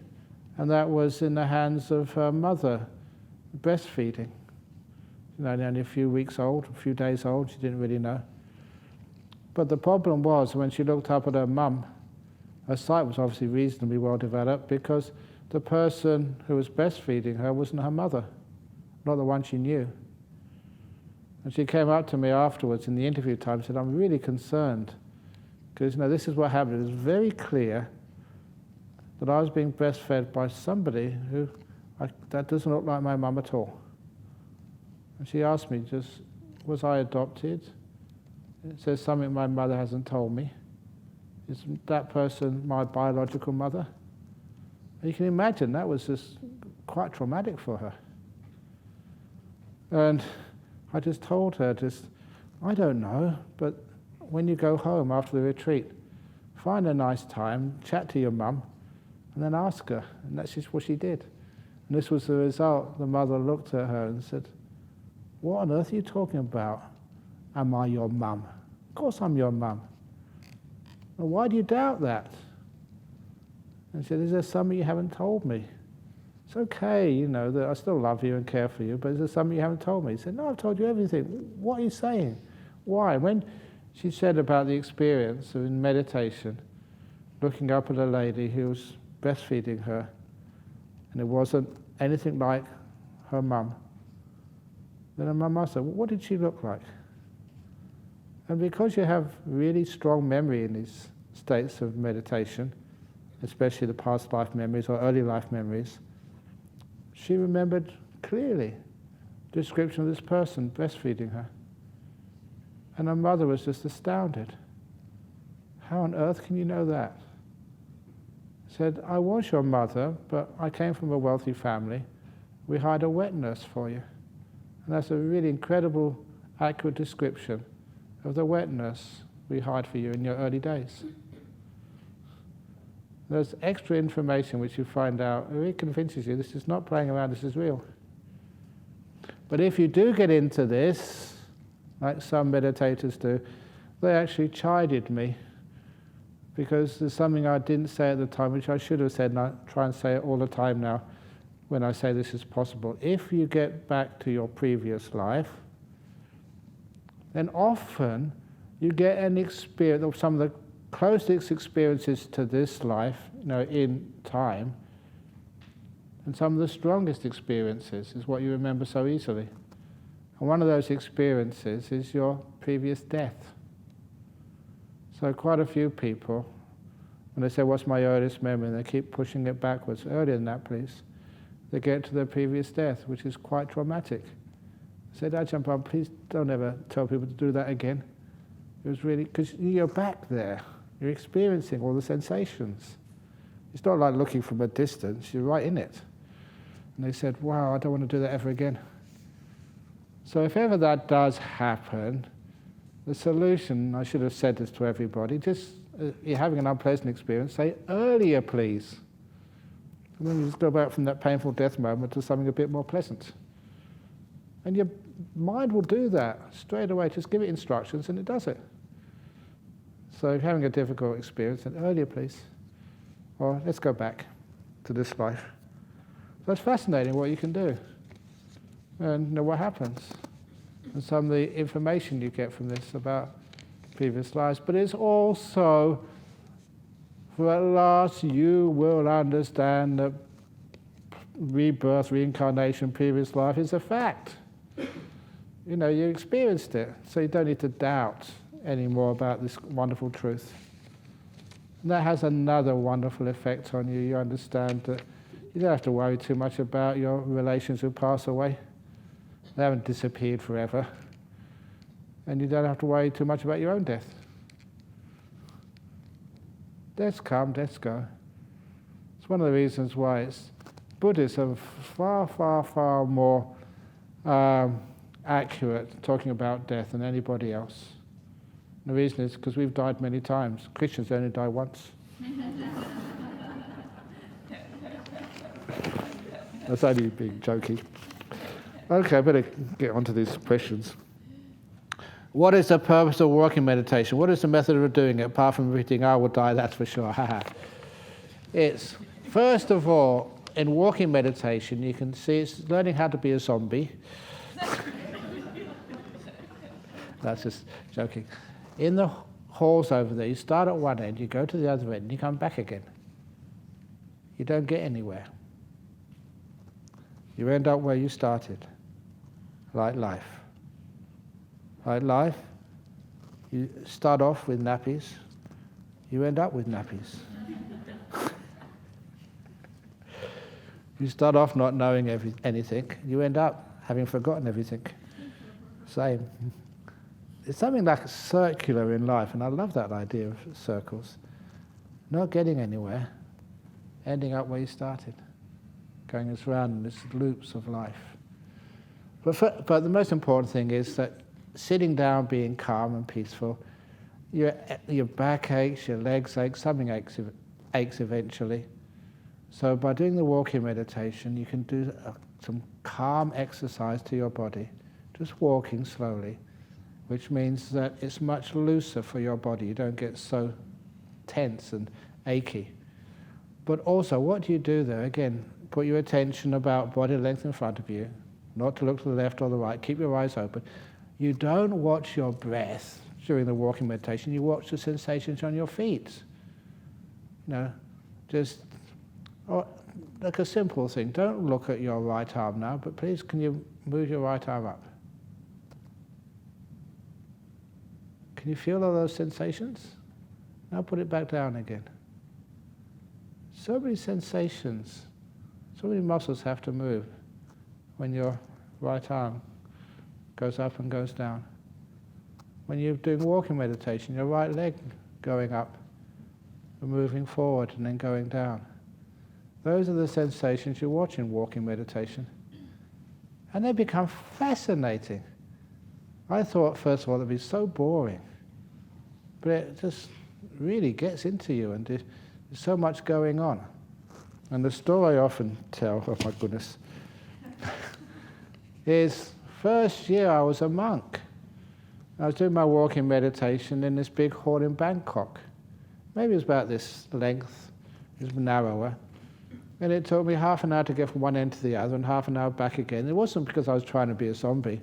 and that was in the hands of her mother, breastfeeding. Only a few weeks old, a few days old, she didn't really know. But the problem was when she looked up at her mum, her sight was obviously reasonably well developed because the person who was breastfeeding her wasn't her mother, not the one she knew. And she came up to me afterwards in the interview time and said, "I'm really concerned because this is what happened. It was very clear that I was being breastfed by somebody who, that doesn't look like my mum at all." And she asked me, was I adopted? It says something my mother hasn't told me. Is that person my biological mother? And you can imagine that was just quite traumatic for her. And I just told her, I don't know, but when you go home after the retreat, find a nice time, chat to your mum, and then ask her. And that's just what she did. And this was the result. The mother looked at her and said, what on earth are you talking about? Am I your mum? Of course I'm your mum. Well, why do you doubt that? And she said, is there something you haven't told me? It's okay, that I still love you and care for you, but is there something you haven't told me? He said, no, I've told you everything. What are you saying? Why? When she said about the experience of in meditation, looking up at a lady who was breastfeeding her, and it wasn't anything like her mum, then her mum asked her, well, what did she look like? And because you have really strong memory in these states of meditation, especially the past life memories or early life memories, she remembered clearly the description of this person breastfeeding her. And her mother was just astounded. How on earth can you know that? Said, I was your mother, but I came from a wealthy family. We hired a wet nurse for you. And that's a really incredible, accurate description of the wet nurse we hired for you in your early days. There's extra information which you find out, it really convinces you this is not playing around, this is real. But if you do get into this, like some meditators do, they actually chided me because there's something I didn't say at the time which I should have said, and I try and say it all the time now when I say this is possible. If you get back to your previous life, then often you get an experience of some of the closest experiences to this life, in time, and some of the strongest experiences is what you remember so easily. And one of those experiences is your previous death. So quite a few people, when they say, what's my earliest memory, and they keep pushing it backwards, earlier than that please, they get to their previous death, which is quite traumatic. I said, Ajahn, please don't ever tell people to do that again. It was really, because you're back there. You're experiencing all the sensations. It's not like looking from a distance, you're right in it. And they said, wow, I don't want to do that ever again. So if ever that does happen, the solution, I should have said this to everybody, just you're having an unpleasant experience, say, earlier please. And then you just go back from that painful death moment to something a bit more pleasant. And your mind will do that straight away, just give it instructions and it does it. So if you're having a difficult experience, then earlier please. Or let's go back to this life. So it's fascinating what you can do. And what happens. And some of the information you get from this about previous lives. But it's also, for at last you will understand that rebirth, reincarnation, previous life is a fact. You experienced it, so you don't need to doubt anymore about this wonderful truth. And that has another wonderful effect on you. You understand that you don't have to worry too much about your relations who pass away. They haven't disappeared forever. And you don't have to worry too much about your own death. Death's come, death's go. It's one of the reasons why Buddhists are far, far, far more accurate talking about death than anybody else. And the reason is because we've died many times. Christians only die once. That's only being jokey. Okay, I better get on to these questions. What is the purpose of walking meditation? What is the method of doing it, apart from repeating, I will die, that's for sure, It's, first of all, in walking meditation, you can see it's learning how to be a zombie. That's just joking. In the halls over there, you start at one end, you go to the other end, and you come back again. You don't get anywhere. You end up where you started, like life. Like life, you start off with nappies, you end up with nappies. You start off not knowing anything, you end up having forgotten everything. Same. It's something like circular in life, and I love that idea of circles. Not getting anywhere, ending up where you started, going this round in these loops of life. But the most important thing is that sitting down, being calm and peaceful, your back aches, your legs ache, something aches eventually. So by doing the walking meditation, you can do some calm exercise to your body, just walking slowly, which means that it's much looser for your body. You don't get so tense and achy. But also, what do you do there? Again, put your attention about body length in front of you, not to look to the left or the right. Keep your eyes open. You don't watch your breath during the walking meditation. You watch the sensations on your feet. Just like a simple thing. Don't look at your right arm now, but please, can you move your right arm up? Can you feel all those sensations? Now put it back down again. So many sensations, so many muscles have to move when your right arm goes up and goes down. When you're doing walking meditation, your right leg going up and moving forward and then going down. Those are the sensations you watch in walking meditation. And they become fascinating. I thought, first of all, it'd be so boring. But it just really gets into you, and there's so much going on. And the story I often tell, oh my goodness, is first year I was a monk. I was doing my walking meditation in this big hall in Bangkok. Maybe it was about this length, it was narrower. And it took me half an hour to get from one end to the other and half an hour back again. It wasn't because I was trying to be a zombie.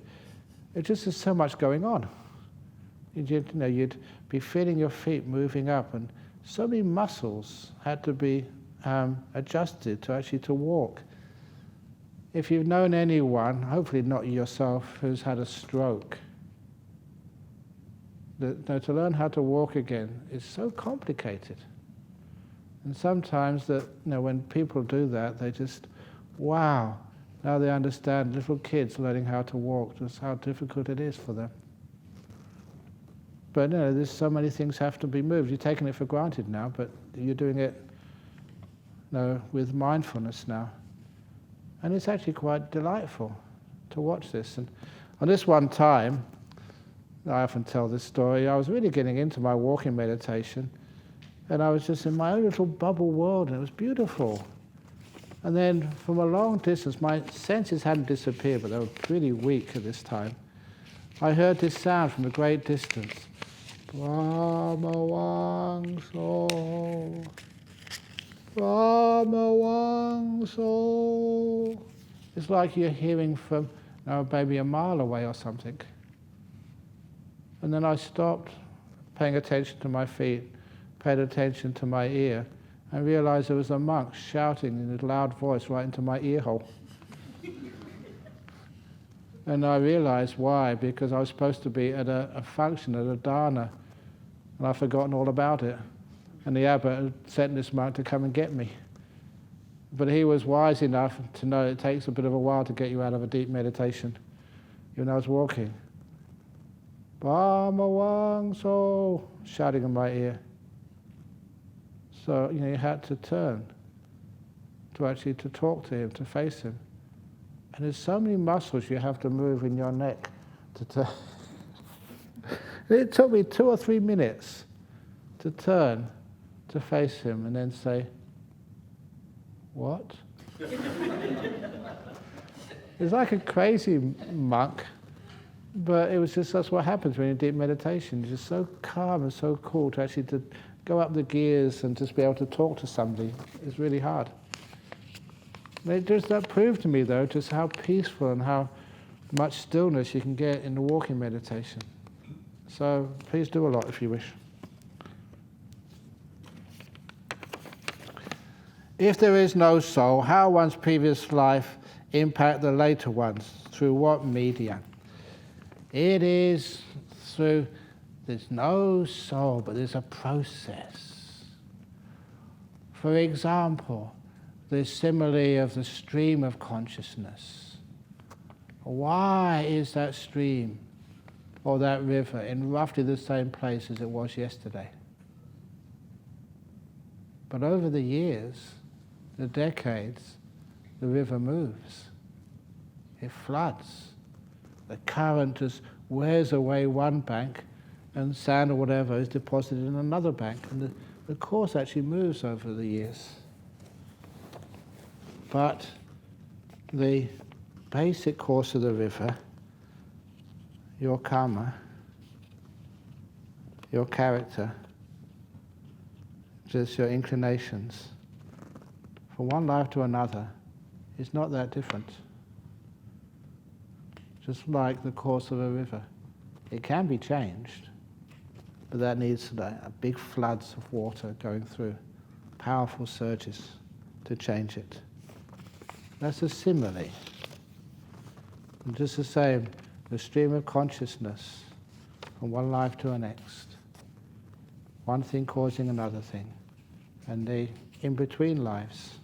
It just there's so much going on. You'd be feeling your feet moving up, and so many muscles had to be adjusted to walk. If you've known anyone, hopefully not yourself, who's had a stroke, to learn how to walk again is so complicated. And sometimes when people do that, they just, wow, now they understand. Little kids learning how to walk, just how difficult it is for them. But there's so many things have to be moved. You're taking it for granted now, but you're doing it with mindfulness now. And it's actually quite delightful to watch this. And on this one time, I often tell this story, I was really getting into my walking meditation, and I was just in my own little bubble world, and it was beautiful. And then from a long distance, my senses hadn't disappeared, but they were pretty weak at this time. I heard this sound from a great distance. Brahmavamso, Brahmavamso. It's like you're hearing from maybe a mile away or something. And then I stopped paying attention to my feet, paid attention to my ear, and realized there was a monk shouting in a loud voice right into my ear hole. And I realized why, because I was supposed to be at a function, at a Jhana, and I'd forgotten all about it. And the abbot had sent this monk to come and get me. But he was wise enough to know it takes a bit of a while to get you out of a deep meditation, even though I was walking. Brahmavamso, shouting in my ear. So, you had to turn to talk to him, to face him. And there's so many muscles you have to move in your neck to turn. It took me 2 or 3 minutes to turn, to face him, and then say, "What?" It's like a crazy monk, but it was just, that's what happens when you're in deep meditation. You're just so calm and so cool to go up the gears and just be able to talk to somebody. It's really hard. That proved to me, though, just how peaceful and how much stillness you can get in the walking meditation. So please do a lot if you wish. If there is no soul, how one's previous life impact the later ones? Through what media? It is through, there's no soul, but there's a process. For example, the simile of the stream of consciousness. Why is that stream or that river in roughly the same place as it was yesterday? But over the years, the decades, the river moves. It floods. The current just wears away one bank, and sand or whatever is deposited in another bank. And the course actually moves over the years. But the basic course of the river, your karma, your character, just your inclinations, from one life to another, is not that different. Just like the course of a river. It can be changed, but that needs big floods of water going through, powerful surges to change it. That's a simile. And just the same, the stream of consciousness from one life to the next, one thing causing another thing, and the in-between lives.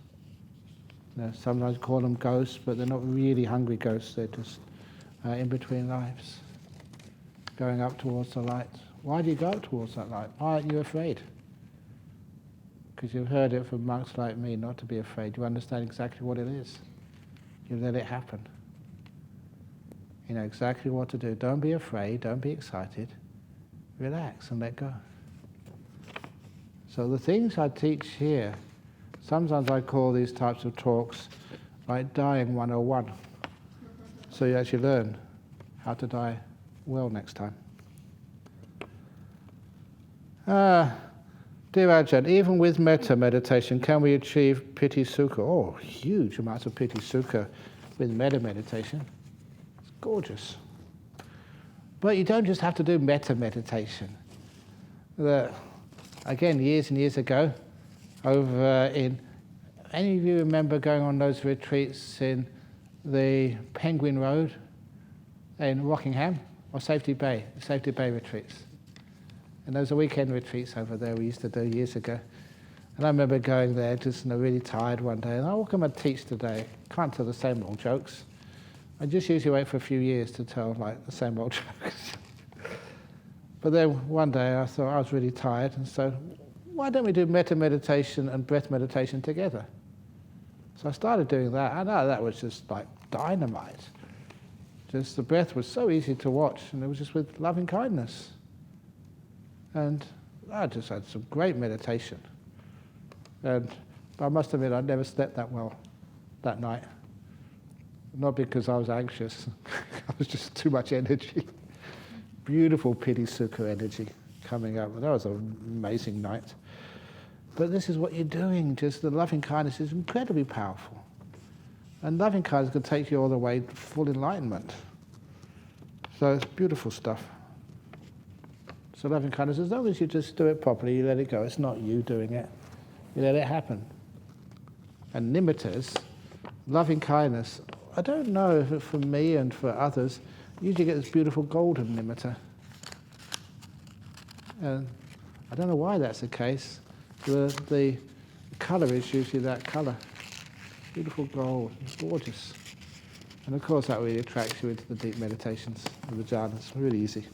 Sometimes call them ghosts, but they're not really hungry ghosts, they're just in-between lives, going up towards the light. Why do you go up towards that light? Why aren't you afraid? Because you've heard it from monks like me not to be afraid. You understand exactly what it is. You let it happen. You know exactly what to do. Don't be afraid, don't be excited. Relax and let go. So the things I teach here, sometimes I call these types of talks like dying 101. So you actually learn how to die well next time. Dear Ajahn, even with metta meditation, can we achieve piti sukha? Oh, huge amounts of piti sukha with metta meditation. It's gorgeous. But you don't just have to do metta meditation. Again, years and years ago, over in, any of you remember going on those retreats in the Penguin Road in Rockingham, or Safety Bay retreats? And those are weekend retreats over there we used to do years ago. And I remember going there just really tired one day, and what can I teach today? Can't tell the same old jokes. I just usually wait for a few years to tell like the same old jokes. But then one day I thought I was really tired, and so why don't we do metta meditation and breath meditation together? So I started doing that. I know that was just like dynamite. Just the breath was so easy to watch, and it was just with loving kindness. And I just had some great meditation. And I must admit, I never slept that well that night. Not because I was anxious. I was just too much energy. Beautiful piti sukha energy coming up. That was an amazing night. But this is what you're doing. Just the loving kindness is incredibly powerful. And loving kindness can take you all the way to full enlightenment. So it's beautiful stuff. So loving kindness, as long as you just do it properly, you let it go. It's not you doing it. You let it happen. And nimittas, loving kindness, I don't know if for me and for others, you usually get this beautiful golden nimitta. And I don't know why that's the case. The colour is usually that colour. Beautiful gold, it's gorgeous. And of course that really attracts you into the deep meditations of the jhanas. Really easy.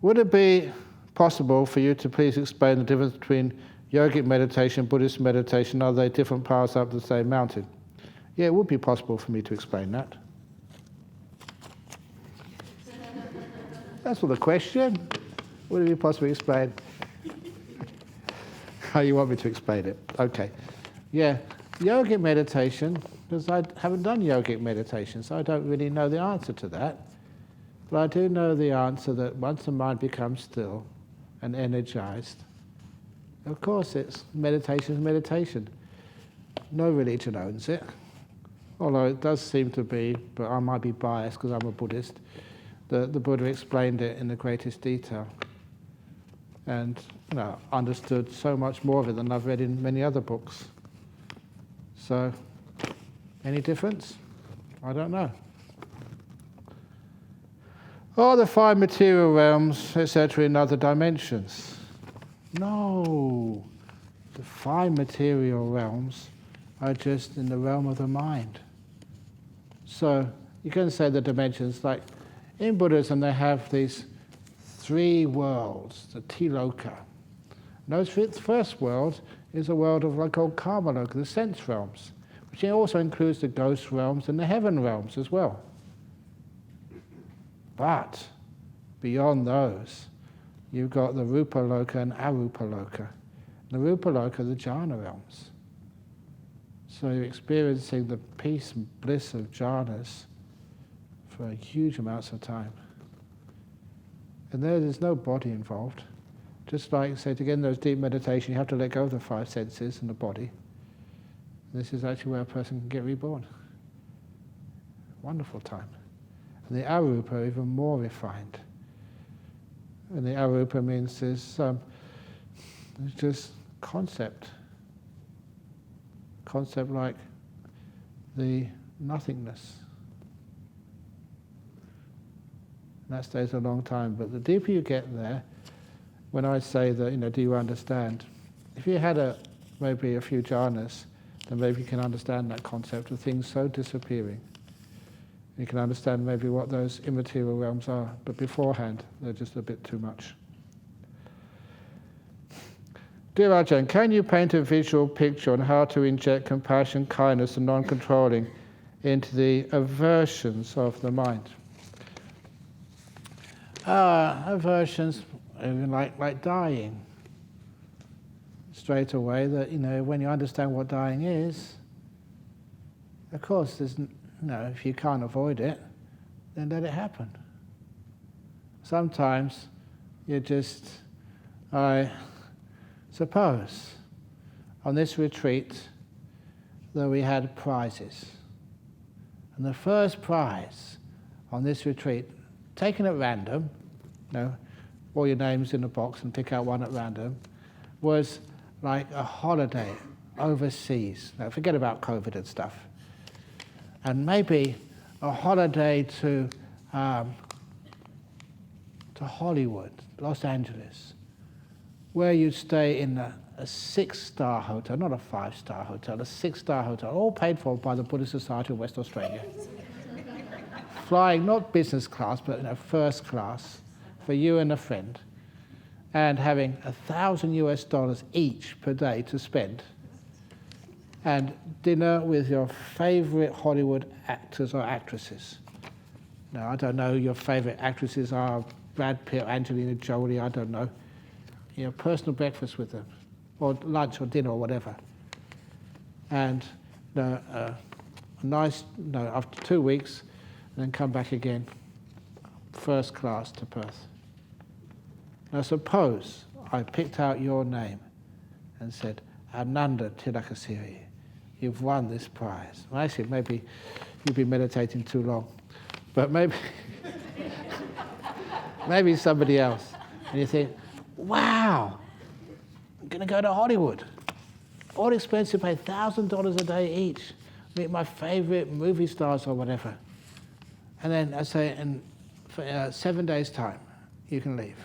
Would it be possible for you to please explain the difference between yogic meditation, Buddhist meditation? Are they different paths up the same mountain? Yeah, it would be possible for me to explain that. That's not the question. Would it be possible to explain? How you want me to explain it? Okay. Yeah, yogic meditation, because I haven't done yogic meditation, so I don't really know the answer to that. But I do know the answer that once the mind becomes still and energized, of course it's meditation is meditation. No religion owns it. Although it does seem to be, but I might be biased because I'm a Buddhist, the Buddha explained it in the greatest detail. And understood so much more of it than I've read in many other books. So, any difference? I don't know. Are the five material realms, etc., in other dimensions? No. The five material realms are just in the realm of the mind. So you can say the dimensions, like in Buddhism they have these three worlds, the Tiloka. Those first world is a world of what I call karmaloka, the sense realms, which also includes the ghost realms and the heaven realms as well. But beyond those, you've got the rupa loka and arupa loka. The rupa loka are the jhana realms. So you're experiencing the peace and bliss of jhanas for huge amounts of time. And there's no body involved. Just like, say, to get in those deep meditation, you have to let go of the five senses and the body. This is actually where a person can get reborn. Wonderful time. And the arupa are even more refined. And the arupa means there's just concept. Concept like the nothingness. And that stays a long time. But the deeper you get there, when I say that, do you understand? If you had maybe a few jhanas, then maybe you can understand that concept of things so disappearing. You can understand maybe what those immaterial realms are, but beforehand, they're just a bit too much. Dear Ajahn, can you paint a visual picture on how to inject compassion, kindness, and non-controlling into the aversions of the mind? Aversions, like dying. Straight away, that when you understand what dying is, of course, there's if you can't avoid it, then let it happen. Sometimes you just, I suppose, on this retreat that we had prizes. And the first prize on this retreat, taken at random, all your names in a box and pick out one at random, was like a holiday overseas. Now forget about COVID and stuff. And maybe a holiday to Hollywood, Los Angeles, where you'd stay in a 6-star hotel, not a 5-star hotel, a 6-star hotel, all paid for by the Buddhist Society of West Australia. Flying not business class, but first class for you and a friend, and having $1,000 each per day to spend, and dinner with your favorite Hollywood actors or actresses. Now, I don't know who your favorite actresses are, Brad Pitt, Angelina Jolie, I don't know. Personal breakfast with them, or lunch or dinner or whatever. And a nice, after 2 weeks, and then come back again, first class to Perth. Now suppose I picked out your name and said, Ananda Tilakasiri, you've won this prize. Well, actually, maybe you've been meditating too long, but maybe maybe somebody else. And you think, wow, I'm going to go to Hollywood. All expenses, pay $1,000 a day each, meet my favorite movie stars or whatever. And then I say, for 7 days' time, you can leave.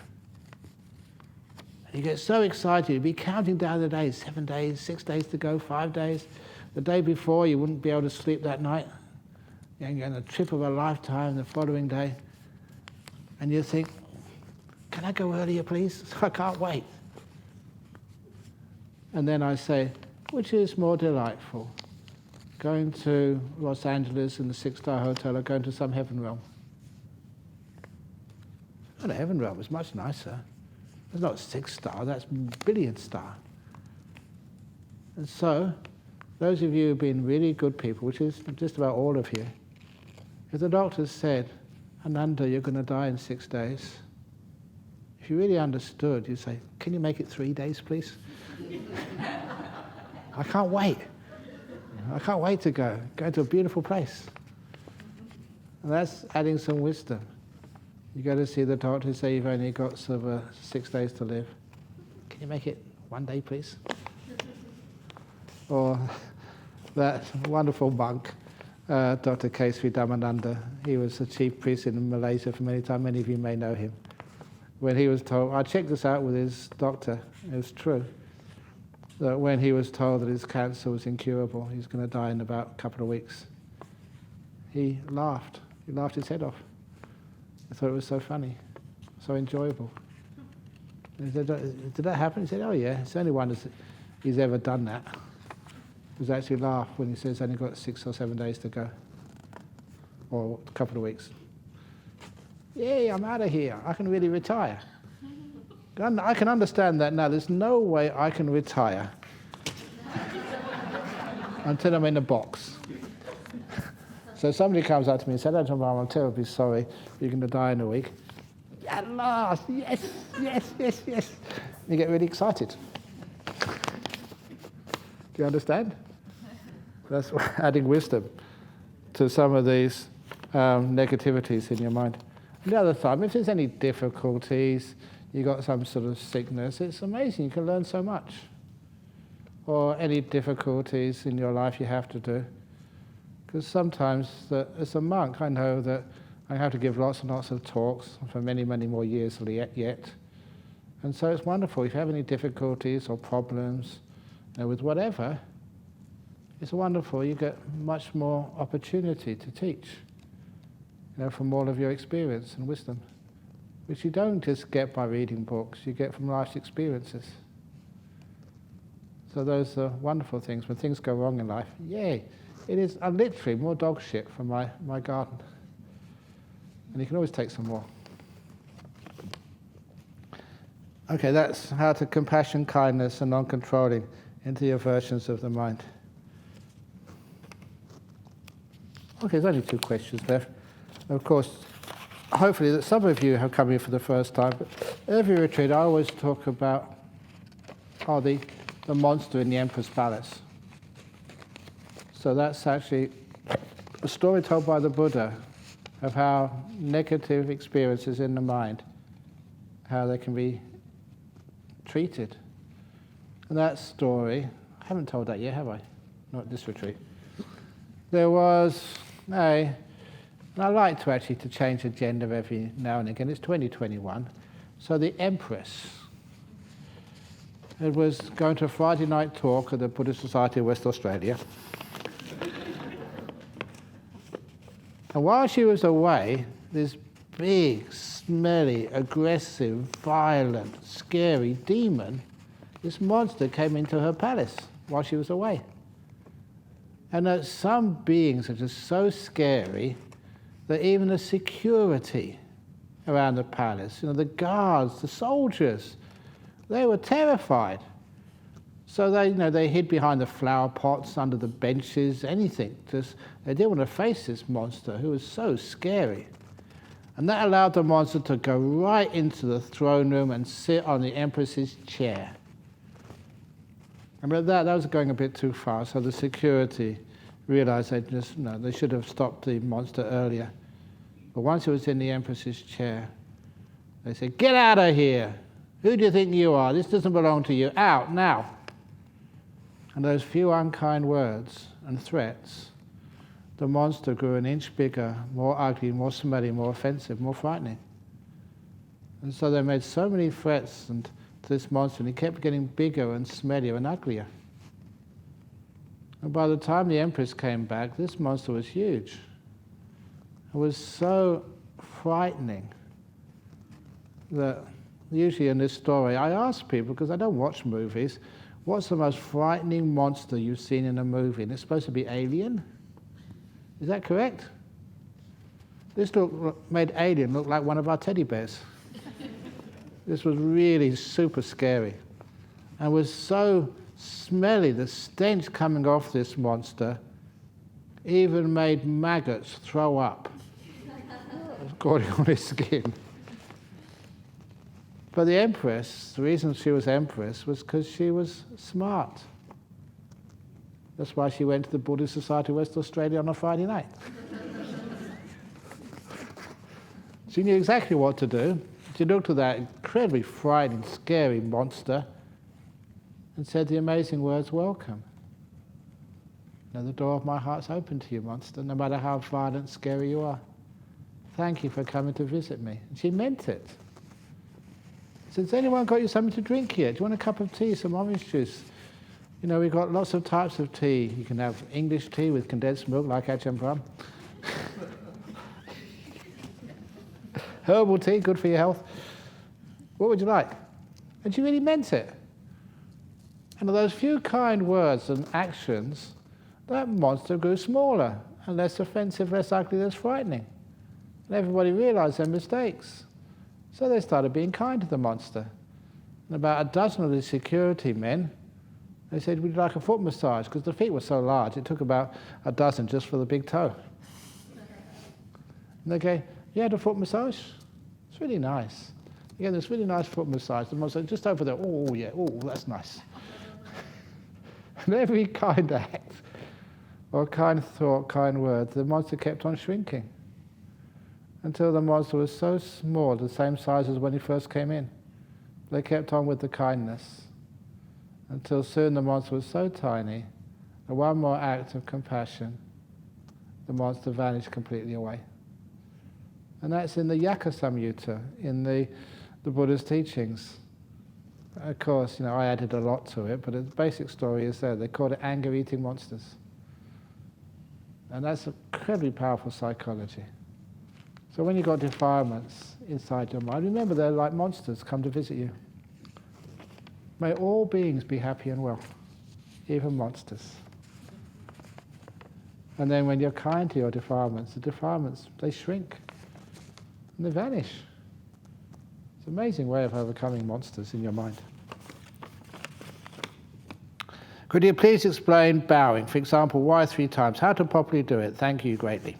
You get so excited, you'd be counting down the days, 7 days, 6 days to go, 5 days. The day before, you wouldn't be able to sleep that night. You're on a trip of a lifetime the following day. And you think, can I go earlier, please? I can't wait. And then I say, which is more delightful? Going to Los Angeles in the 6-star hotel or going to some heaven realm? Oh, the heaven realm is much nicer. It's not 6-star, that's billion-star. And so, those of you who've been really good people, which is just about all of you, if the doctor said, Ananda, you're going to die in 6 days, if you really understood, you'd say, can you make it 3 days, please? I can't wait. I can't wait to go to a beautiful place. And that's adding some wisdom. You go to see the doctor, say you've only got 6 days to live. Can you make it 1 day, please? Or that wonderful monk, Dr. Kesri Dhammananda, he was the chief priest in Malaysia for many times. Many of you may know him. When he was told, I checked this out with his doctor, it was true, that when he was told that his cancer was incurable, he was going to die in about a couple of weeks, he laughed. He laughed his head off. I thought it was so funny, so enjoyable. He said, did that happen? He said, oh yeah, it's only one. he's ever done that. He's actually laughed when he says only got 6 or 7 days to go, or a couple of weeks. Yay, I'm out of here. I can really retire. I can understand that now. There's no way I can retire until I'm in a box. So somebody comes up to me and said, Ajahn Brahm, I'm terribly sorry, you're going to die in a week. At last, yes, yes, yes, yes. You get really excited. Do you understand? That's adding wisdom to some of these negativities in your mind. The other time, if there's any difficulties, you got some sort of sickness, it's amazing, you can learn so much. Or any difficulties in your life you have to do. Because sometimes, as a monk, I know that I have to give lots and lots of talks for many, many more years yet. And so it's wonderful. If you have any difficulties or problems with whatever, it's wonderful. You get much more opportunity to teach, from all of your experience and wisdom, which you don't just get by reading books, you get from life's experiences. So those are wonderful things. When things go wrong in life, yay! It is literally more dog shit from my garden. And you can always take some more. Okay, that's how to compassion, kindness, and non-controlling into the aversions of the mind. Okay, there's only 2 questions left. Of course, hopefully that some of you have come here for the first time, but every retreat I always talk about the monster in the Emperor's Palace. So that's actually a story told by the Buddha of how negative experiences in the mind, how they can be treated. And that story, I haven't told that yet, have I? Not at this retreat. There was and I like to actually to change the agenda every now and again. It's 2021. So the Empress, it was going to a Friday night talk at the Buddhist Society of West Australia. And while she was away, this big, smelly, aggressive, violent, scary demon, this monster came into her palace while she was away. And some beings are just so scary that even the security around the palace, the guards, the soldiers, they were terrified. So they hid behind the flower pots, under the benches, anything. They didn't want to face this monster who was so scary. And that allowed the monster to go right into the throne room and sit on the Empress's chair. And but that was going a bit too far, so the security realized they should have stopped the monster earlier. But once it was in the Empress's chair, they said, "Get out of here! Who do you think you are? This doesn't belong to you. Out, now!" And those few unkind words and threats, the monster grew an inch bigger, more ugly, more smelly, more offensive, more frightening. And so they made so many threats to this monster, and he kept getting bigger and smellier and uglier. And by the time the Empress came back, this monster was huge. It was so frightening that usually in this story, I ask people, because I don't watch movies, what's the most frightening monster you've seen in a movie? And it's supposed to be Alien? Is that correct? This made Alien look like one of our teddy bears. This was really super scary and was so smelly. The stench coming off this monster even made maggots throw up, according on his skin. But the Empress, the reason she was Empress was because she was smart. That's why she went to the Buddhist Society of West Australia on a Friday night. She knew exactly what to do. She looked at that incredibly frightening, scary monster and said the amazing words, "Welcome. The door of my heart's open to you, monster, no matter how violent and scary you are. Thank you for coming to visit me." And she meant it. Has anyone got you something to drink yet? Do you want a cup of tea, some orange juice? We've got lots of types of tea. You can have English tea with condensed milk, like Ajahn Brahm. Herbal tea, good for your health. What would you like? And she really meant it. And of those few kind words and actions, that monster grew smaller and less offensive, less ugly, less frightening. And everybody realized their mistakes. So they started being kind to the monster. And about a dozen of the security men, they said, "Would you like a foot massage?" Because the feet were so large, it took about a dozen just for the big toe. And they go, "You had a foot massage? It's really nice. You get this really nice foot massage." The monster said, "Just over there. Oh, yeah, oh, that's nice." And every kind act, or kind thought, kind word, the monster kept on shrinking. Until the monster was so small, the same size as when he first came in. They kept on with the kindness. Until soon the monster was so tiny that one more act of compassion, the monster vanished completely away. And that's in the Yaka Samyutta, in the Buddhist teachings. Of course, I added a lot to it, but the basic story is there. They call it anger-eating monsters. And that's incredibly powerful psychology. So when you've got defilements inside your mind, remember they're like monsters come to visit you. May all beings be happy and well, even monsters. And then when you're kind to your defilements, the defilements, they shrink and they vanish. It's an amazing way of overcoming monsters in your mind. Could you please explain bowing? For example, why 3 times? How to properly do it? Thank you greatly.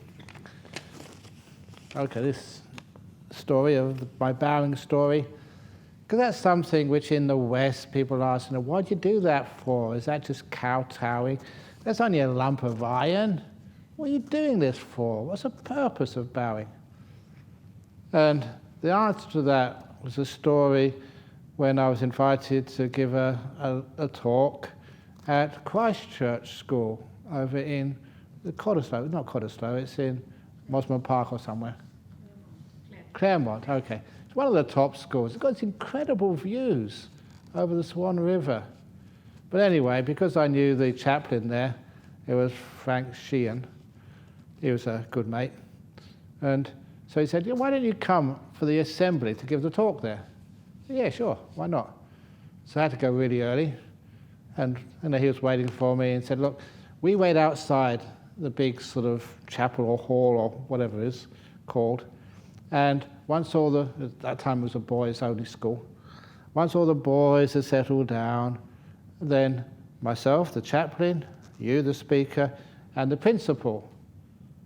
Okay, this story of my bowing story, because that's something which in the West people ask, what do you do that for? Is that just kowtowing? That's only a lump of iron. What are you doing this for? What's the purpose of bowing? And the answer to that was a story when I was invited to give a talk at Christchurch School over in Cottesloe. Not Cottesloe, it's in Mosman Park or somewhere. Claremont, okay. It's one of the top schools. It's got these incredible views over the Swan River. But anyway, because I knew the chaplain there, it was Frank Sheehan. He was a good mate. And so he said, why don't you come for the assembly to give the talk there? I said, yeah, sure, why not? So I had to go really early. And he was waiting for me and said, look, we wait outside the big sort of chapel or hall or whatever it is called. And once at that time it was a boys' only school, once all the boys had settled down, then myself, the chaplain, you, the speaker, and the principal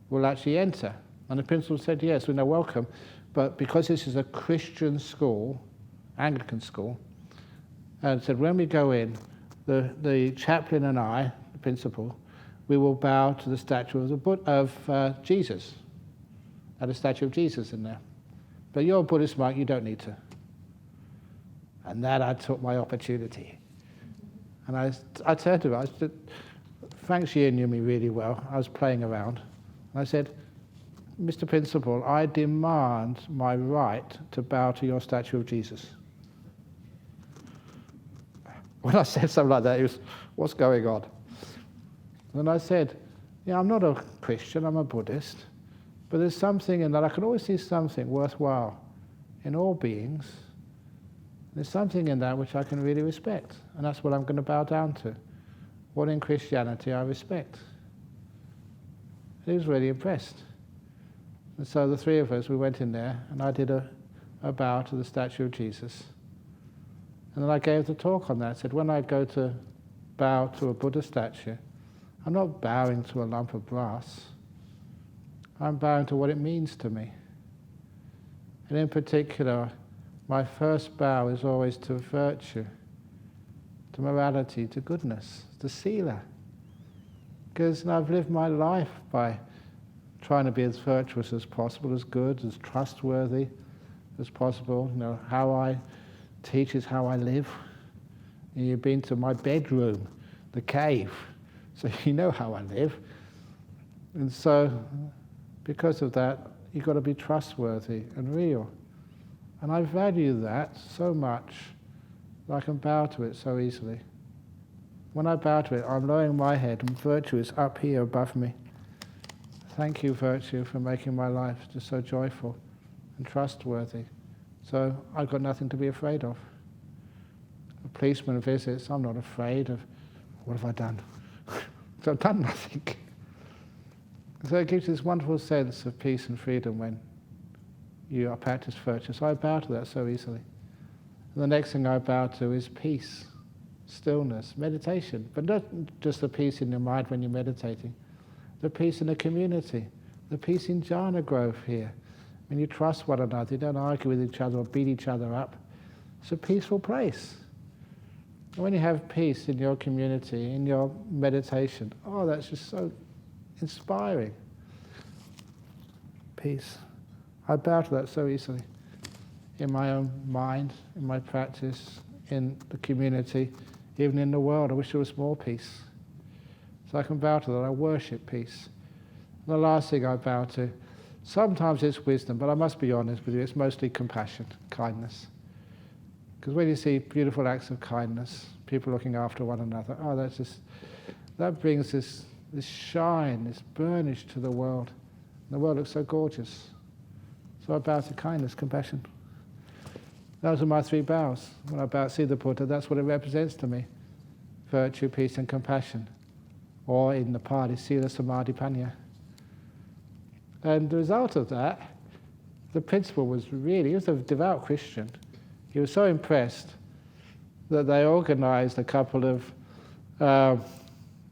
will actually enter. And the principal said, yes, we're welcome, but because this is a Christian school, Anglican school, and said when we go in, the chaplain and I, the principal, we will bow to the statue of Jesus. Had a statue of Jesus in there. But you're a Buddhist monk, you don't need to. And that I took my opportunity. And I turned to him, I said, Frank Sheehan knew me really well. I was playing around. And I said, Mr. Principal, I demand my right to bow to your statue of Jesus. When I said something like that, he was, what's going on? And I said, I'm not a Christian, I'm a Buddhist. But there's something in that, I can always see something worthwhile in all beings. There's something in that which I can really respect. And that's what I'm going to bow down to. What in Christianity I respect. He was really impressed. And so the 3 of us, we went in there, and I did a bow to the statue of Jesus. And then I gave the talk on that. I said, when I go to bow to a Buddha statue, I'm not bowing to a lump of brass. I'm bowing to what it means to me. And in particular, my first bow is always to virtue, to morality, to goodness, to sila. Because I've lived my life by trying to be as virtuous as possible, as good, as trustworthy as possible. How I teach is how I live. And you've been to my bedroom, the cave, so you know how I live. And so, because of that, you've got to be trustworthy and real. And I value that so much that I can bow to it so easily. When I bow to it, I'm lowering my head and virtue is up here above me. Thank you, virtue, for making my life just so joyful and trustworthy. So I've got nothing to be afraid of. A policeman visits, I'm not afraid of, what have I done? So I've done nothing. So it gives this wonderful sense of peace and freedom when you practice virtue. So I bow to that so easily. And the next thing I bow to is peace, stillness, meditation. But not just the peace in your mind when you're meditating, the peace in the community, the peace in Jhana growth here. When you trust one another, you don't argue with each other or beat each other up. It's a peaceful place. And when you have peace in your community, in your meditation, oh, that's just so inspiring. Peace. I bow to that so easily. In my own mind, in my practice, in the community, even in the world. I wish there was more peace. So I can bow to that. I worship peace. And the last thing I bow to, sometimes it's wisdom, but I must be honest with you, it's mostly compassion, kindness. Because when you see beautiful acts of kindness, people looking after one another, oh, that brings this shine, this burnish to the world. And the world looks so gorgeous. So I bow to kindness, compassion. Those are my three bows. When I bow to see the Buddha, that's what it represents to me. Virtue, peace and compassion. Or in the Pali, Sila, Samadhi, Panya. And the result of that, the principal was really, he was a devout Christian. He was so impressed that they organized a couple of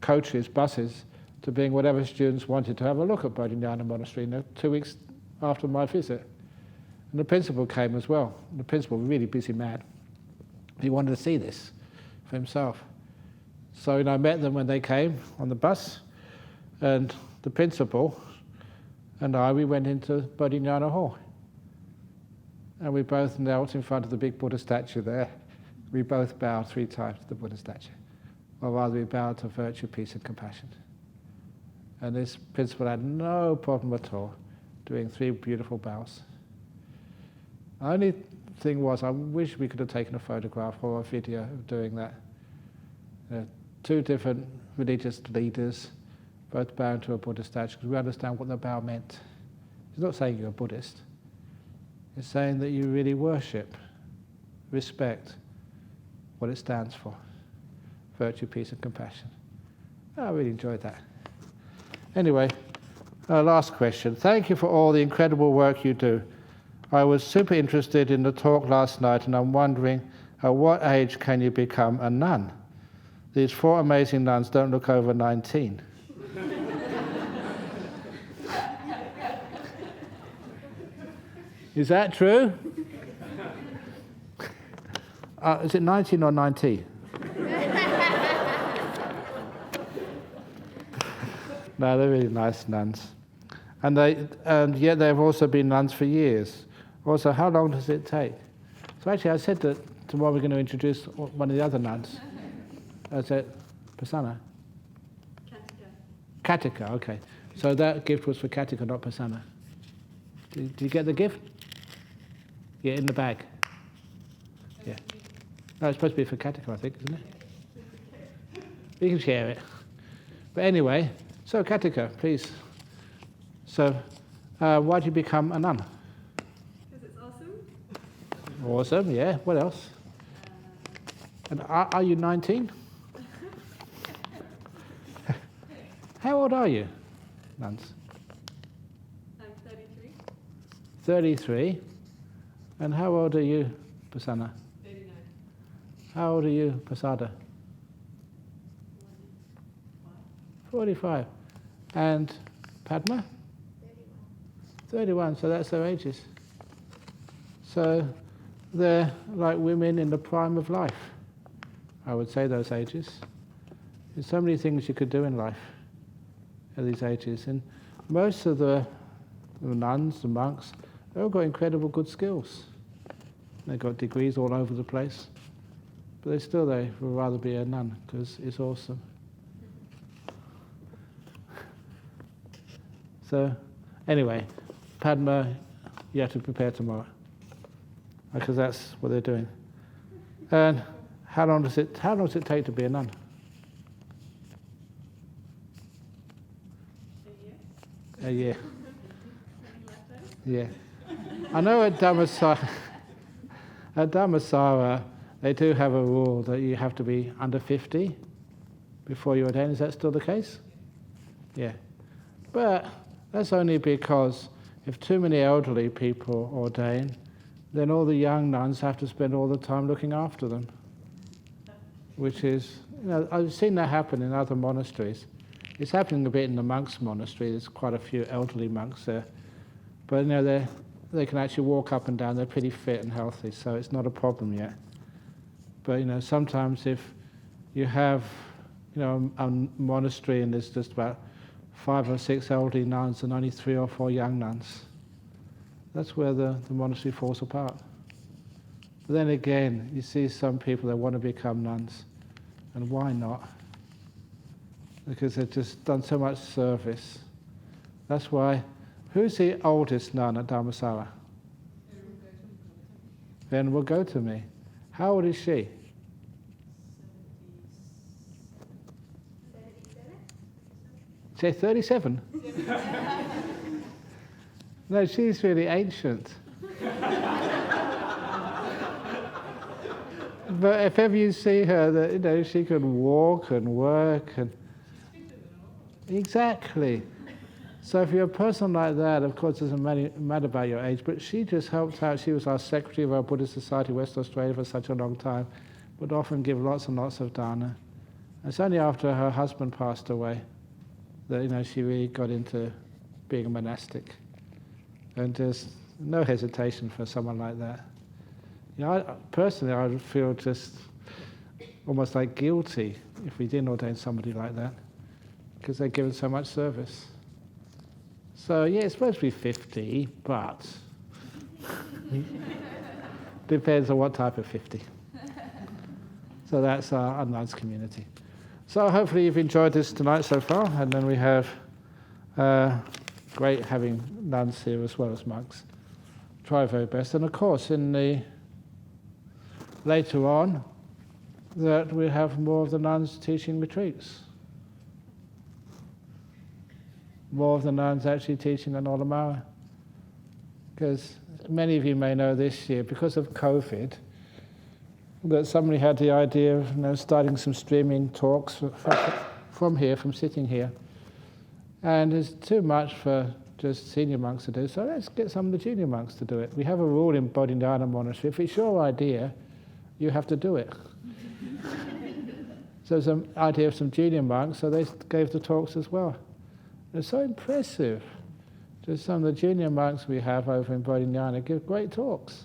coaches, buses, to bring whatever students wanted to have a look at Bodhinyana Monastery 2 weeks after my visit. And the principal came as well. The principal, really busy man. He wanted to see this for himself. So I met them when they came on the bus, and the principal and we went into Bodhinyana Hall. And we both knelt in front of the big Buddha statue there. We both bowed 3 times to the Buddha statue. Or rather, we bowed to virtue, peace and compassion. And this principal had no problem at all doing 3 beautiful bows. The only thing was, I wish we could have taken a photograph or a video of doing that. 2 different religious leaders, both bowing to a Buddha statue, because we understand what the bow meant. It's not saying you're a Buddhist. It's saying that you really worship, respect what it stands for. Virtue, peace and compassion. I really enjoyed that. Anyway, last question. Thank you for all the incredible work you do. I was super interested in the talk last night, and I'm wondering, at what age can you become a nun? These 4 amazing nuns don't look over 19. Is that true? Is it 19 or 90? No, they're really nice nuns. And yet they've also been nuns for years. Also, how long does it take? So actually I said that tomorrow we're going to introduce one of the other nuns. Is it Prasanna? Katika, okay. So that gift was for Katika, not Prasanna. Did you get the gift? Yeah, in the bag. Yeah. No, it's supposed to be for Katika, I think, isn't it? You can share it. But anyway, so Katika, please. So, why did you become a nun? Because it's awesome. Awesome, yeah. What else? And are you 19? How old are you, nuns? I'm 33. 33. And how old are you, Prasanna? 39. How old are you, Prasada? 45. And Padma? 31, so that's their ages. So they're like women in the prime of life, I would say, those ages. There's so many things you could do in life at these ages. And most of the nuns, the monks, they've all got incredible good skills. They've got degrees all over the place. But they would rather be a nun, because it's awesome. So, anyway, Padma, you have to prepare tomorrow, because that's what they're doing. And how long does it take to be a nun? A year. Yeah. I know at Dhammasara, they do have a rule that you have to be under 50 before you ordain. Is that still the case? Yeah. But that's only because if too many elderly people ordain, then all the young nuns have to spend all the time looking after them. Which is, I've seen that happen in other monasteries. It's happening a bit in the monks' monastery. There's quite a few elderly monks there. But they can actually walk up and down. They're pretty fit and healthy, so it's not a problem yet. But sometimes if you have a monastery and there's just about 5 or 6 elderly nuns and only 3 or 4 young nuns, that's where the monastery falls apart. But then again, you see some people that want to become nuns, and why not? Because they've just done so much service. That's why, who's the oldest nun at Dharmasala? Venerable Gotami. How old is she? 37? No, she's really ancient. But if ever you see her, that she can walk and work and exactly. So if you're a person like that, of course, it doesn't matter about your age. But she just helped out. She was our secretary of our Buddhist Society West Australia for such a long time. Would often give lots and lots of dana. It's only after her husband passed away that she really got into being a monastic. And there's no hesitation for someone like that. Personally, I would feel just almost like guilty if we didn't ordain somebody like that, because they've given so much service. So yeah, it's supposed to be 50, but depends on what type of 50. So that's our nuns community. So hopefully you've enjoyed this tonight so far, and then we have great having nuns here as well as monks. Try our very best, and of course later on that we have more of the nuns teaching retreats. More of the nuns actually teaching an Olamara. Because many of you may know this year, because of COVID, that somebody had the idea of starting some streaming talks from here, from sitting here. And it's too much for just senior monks to do, so let's get some of the junior monks to do it. We have a rule in Bodhinyana Monastery, if it's your idea, you have to do it. So there's an idea of some junior monks, so they gave the talks as well. It's so impressive. Just some of the junior monks we have over in Bodhinyana give great talks.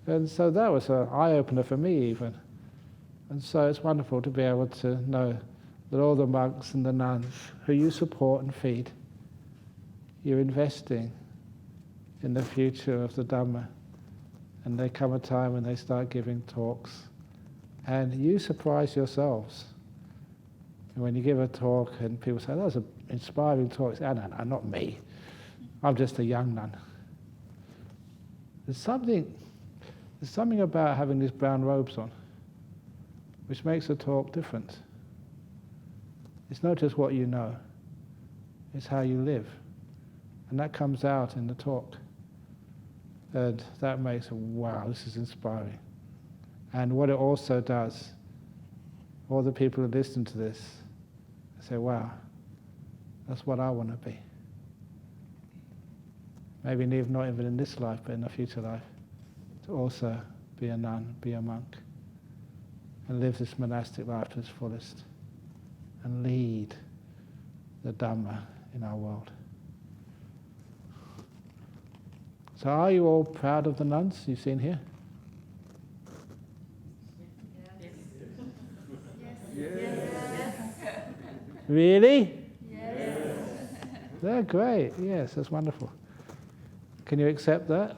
And so that was an eye-opener for me even. And so it's wonderful to be able to know that all the monks and the nuns who you support and feed, you're investing in the future of the Dhamma. And there come a time when they start giving talks, and you surprise yourselves. And when you give a talk and people say, that was an inspiring talk, say, no, not me. I'm just a young nun. There's something about having these brown robes on which makes a talk different. It's not just what you know, it's how you live. And that comes out in the talk. And that makes it, wow, this is inspiring. And what it also does, all the people who listen to this, say, wow, that's what I want to be. Maybe not even in this life, but in a future life, to also be a nun, be a monk, and live this monastic life to its fullest, and lead the Dhamma in our world. So are you all proud of the nuns you've seen here? Yes. Really? Yes. They're great. Yes, that's wonderful. Can you accept that,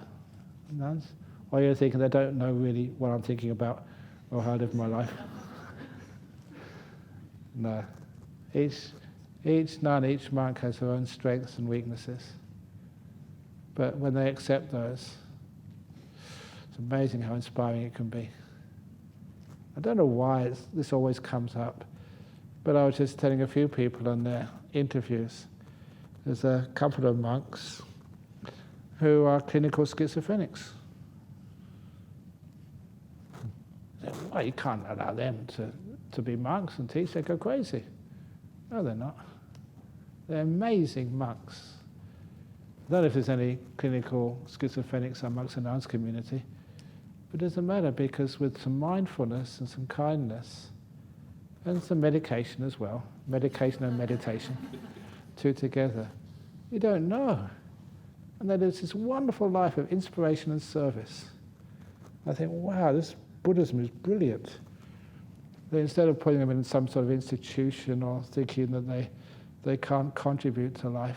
nuns? Or you're thinking they don't know really what I'm thinking about or how I live my life? No. Each nun, each monk has their own strengths and weaknesses. But when they accept those, it's amazing how inspiring it can be. I don't know why this always comes up, but I was just telling a few people in their interviews, there's a couple of monks who are clinical schizophrenics. well, you can't allow them to be monks and teach, they go crazy. No, they're not. They're amazing monks. I don't know if there's any clinical schizophrenics amongst the nuns community, but it doesn't matter, because with some mindfulness and some kindness, and some medication as well, medication and meditation, two together, you don't know. And then there's this wonderful life of inspiration and service. I think, wow, this Buddhism is brilliant. That instead of putting them in some sort of institution or thinking that they can't contribute to life,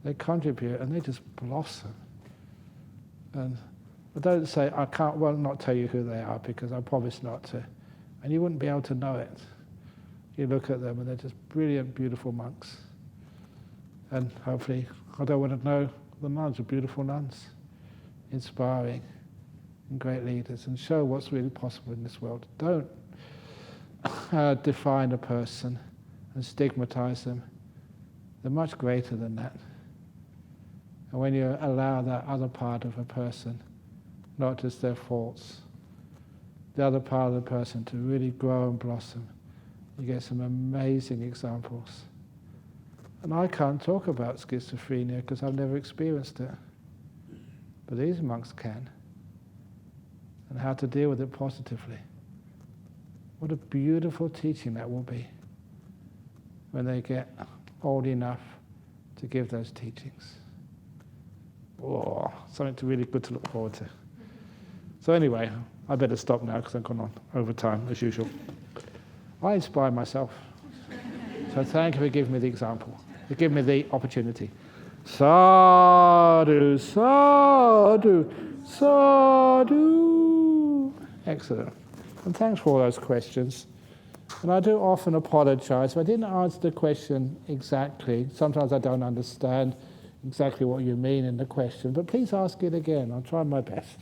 they contribute and they just blossom. And I don't say, I can't, well, not tell you who they are, because I promise not to. And you wouldn't be able to know it. You look at them and they're just brilliant, beautiful monks. And hopefully, I don't want to know the nuns are beautiful nuns, inspiring and great leaders, and show what's really possible in this world. Don't define a person and stigmatize them. They're much greater than that. And when you allow that other part of a person, not just their faults, the other part of the person to really grow and blossom, you get some amazing examples. And I can't talk about schizophrenia because I've never experienced it. But these monks can. And how to deal with it positively. What a beautiful teaching that will be when they get old enough to give those teachings. Oh, something really good to look forward to. So anyway, I better stop now because I've gone on over time as usual. I inspire myself. So thank you for giving me the example. For giving me the opportunity. Sadhu, sadhu, sadhu. Excellent. And thanks for all those questions. And I do often apologize if I didn't answer the question exactly. Sometimes I don't understand exactly what you mean in the question, but please ask it again. I'll try my best.